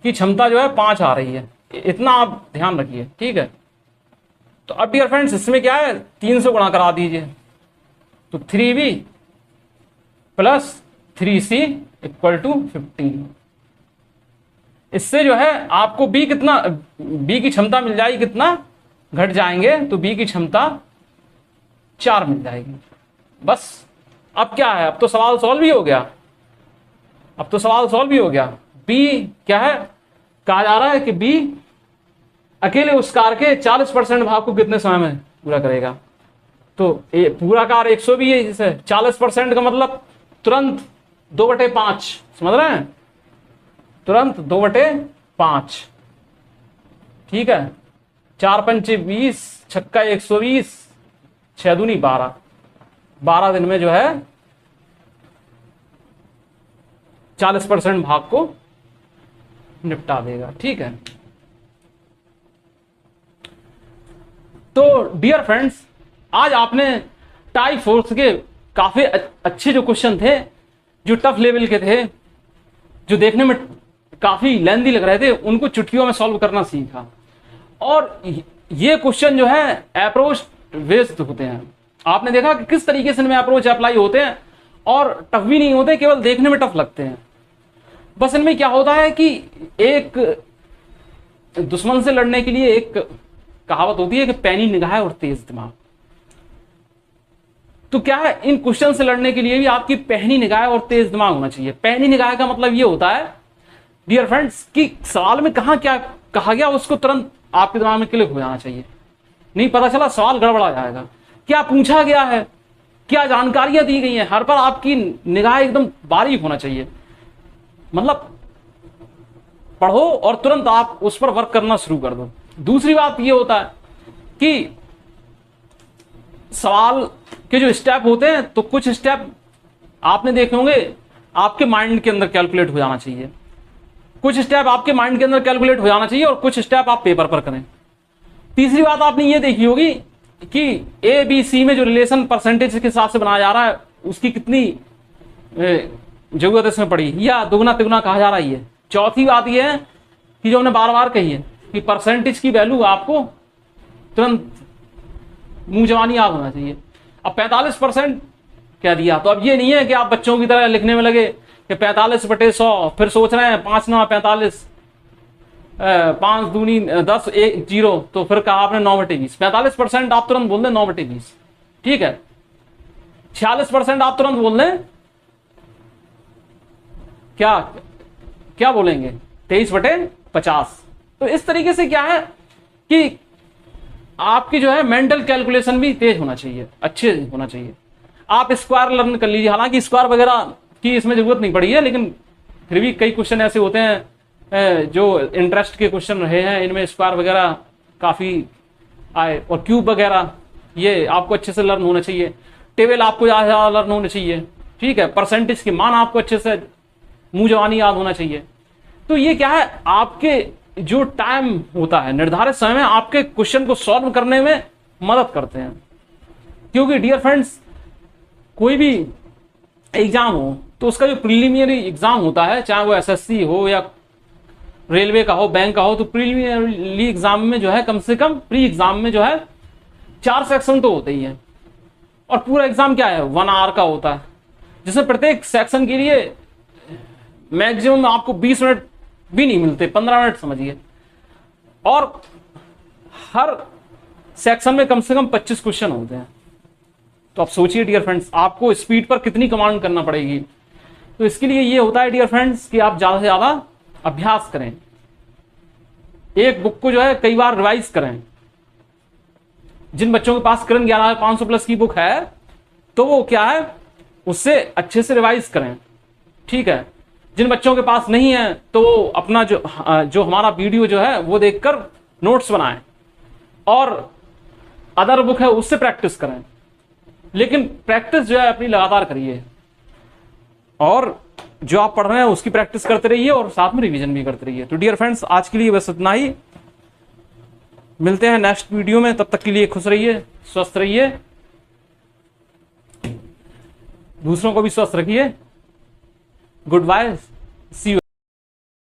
की क्षमता जो है 5 आ रही है, इतना आप ध्यान रखिए। ठीक है, तो अब डियर फ्रेंड्स इसमें क्या है? 3 से गुणा करा दीजिए, तो 3b + 3c = 15। इससे जो है आपको b की क्षमता मिल जाएगी, कितना घट जाएंगे? तो b की क्षमता 4 मिल जाएगी। बस अब क्या है? अब तो सवाल सॉल्व ही हो गया। b क्या है? कहा जा रहा है कि b अकेले उस कार के 40% भाग को कितने समय में पूरा करेगा? तो पूरा कार 120 है, जिसे 40% का मतलब तुरंत 2/5, समझ रहे हैं, तुरंत 2/5, ठीक है। 4 पंचे 20, छक्का 120, 6 दूनी 12, 12 दिन में जो है 40% भाग को निपटा देगा, ठीक है। तो डियर फ्रेंड्स, आज आपने टाइप फोर्स के काफी अच्छे जो क्वेश्चन थे, जो टफ लेवल के थे, जो देखने में काफी लेंदी लग रहे थे, उनको चुटकियों में सॉल्व करना सीखा। और ये क्वेश्चन जो है अप्रोच बेस्ड होते हैं। आपने देखा कि किस तरीके से इनमें अप्रोच अप्लाई होते हैं, और टफ भी नहीं होते, केवल देखने में टफ लगते हैं। बस इनमें क्या होता है कि एक दुश्मन से लड़ने के लिए एक कहावत होती है कि पैनी निगाह और तेज दिमाग। तो क्या है, इन क्वेश्चन से लड़ने के लिए भी आपकी पैनी निगाह और तेज दिमाग होना चाहिए। पैनी निगाह का मतलब ये होता है डियर फ्रेंड्स कि सवाल में कहां क्या कहा गया उसको तुरंत आपके दिमाग में क्लिक हो जाना चाहिए। नहीं पता चला सवाल गड़बड़ा जाएगा। क्या पूछा गया है, क्या जानकारियां दी गई हैं, हर पर आपकी निगाह एकदम बारीक होना चाहिए। मतलब पढ़ो और तुरंत आप उस पर वर्क करना शुरू कर दो। दूसरी बात ये होता है कि सवाल के जो स्टेप होते हैं, तो कुछ स्टेप आपने देखे होंगे आपके माइंड के अंदर कैलकुलेट हो जाना चाहिए, कुछ स्टेप आपके माइंड के अंदर कैलकुलेट हो जाना चाहिए, और कुछ स्टेप आप पेपर पर करें। तीसरी बात आपने ये देखी होगी कि ए बी सी में जो रिलेशन परसेंटेज के हिसाब से बनाया जा रहा है, उसकी कितनी जरूरत इसमें पड़ी, या दुगना तिगुना कहा जा रहा है। चौथी बात यह है कि जो हमने बार बार कही है कि परसेंटेज की वैल्यू आपको तुरंत मुंह जवानी याद होना चाहिए। अब 45% कह दिया, तो अब ये नहीं है कि आप बच्चों की तरह लिखने में लगे कि 45/100, फिर सोच रहे हैं 5 9 45, 5 दूनी 10 1 0, तो फिर कहा आपने 9/20। 45% आप तुरंत बोल दें 9/20, ठीक है। 46% आप तुरंत बोल दें क्या क्या बोलेंगे, 23/50। तो इस तरीके से क्या है कि आपकी जो है मेंटल कैलकुलेशन भी तेज होना चाहिए, अच्छे होना चाहिए। आप स्क्वायर लर्न कर लीजिए, हालांकि स्क्वायर वगैरह की इसमें जरूरत नहीं पड़ी है, लेकिन फिर भी कई क्वेश्चन ऐसे होते हैं जो इंटरेस्ट के क्वेश्चन रहे हैं, इनमें स्क्वायर वगैरह काफी आए, और क्यूब वगैरह ये आपको अच्छे से लर्न होना चाहिए। टेबल आपको ज्यादा लर्न होना चाहिए, ठीक है। परसेंटेज के मान आपको अच्छे से मुंह जवानी याद होना चाहिए। तो ये क्या है, आपके जो टाइम होता है निर्धारित समय में आपके क्वेश्चन को सॉल्व करने में मदद करते हैं। क्योंकि डियर फ्रेंड्स, कोई भी एग्जाम हो तो उसका जो प्रीलिमिनरी एग्जाम होता है, चाहे वो एसएससी हो या रेलवे का हो, बैंक का हो, तो प्रीलिमिनरी एग्जाम में जो है कम से कम प्री एग्जाम में जो है 4 सेक्शन तो होते ही हैं, और पूरा एग्जाम क्या है 1 आवर का होता है, जिसमें प्रत्येक सेक्शन के लिए मैक्सिमम आपको 20 मिनट भी नहीं मिलते, 15 मिनट समझिए। और हर सेक्शन में कम से कम 25 क्वेश्चन होते हैं। तो आप सोचिए डियर फ्रेंड्स, आपको स्पीड पर कितनी कमांड करना पड़ेगी। तो इसके लिए ये होता है डियर फ्रेंड्स कि आप ज्यादा से ज्यादा अभ्यास करें, एक बुक को जो है कई बार रिवाइज करें। जिन बच्चों के पास करण 11500 प्लस की बुक है, तो वो क्या है उससे अच्छे से रिवाइज करें, ठीक है। जिन बच्चों के पास नहीं है तो अपना जो हमारा वीडियो जो है वो देखकर नोट्स बनाएं, और अदर बुक है उससे प्रैक्टिस करें। लेकिन प्रैक्टिस जो है अपनी लगातार करिए, और जो आप पढ़ रहे हैं उसकी प्रैक्टिस करते रहिए, और साथ में रिवीजन भी करते रहिए। तो डियर फ्रेंड्स, आज के लिए बस इतना ही। मिलते हैं नेक्स्ट वीडियो में, तब तक के लिए खुश रहिए, स्वस्थ रहिए, दूसरों को भी स्वस्थ रखिए। Good bye, see you.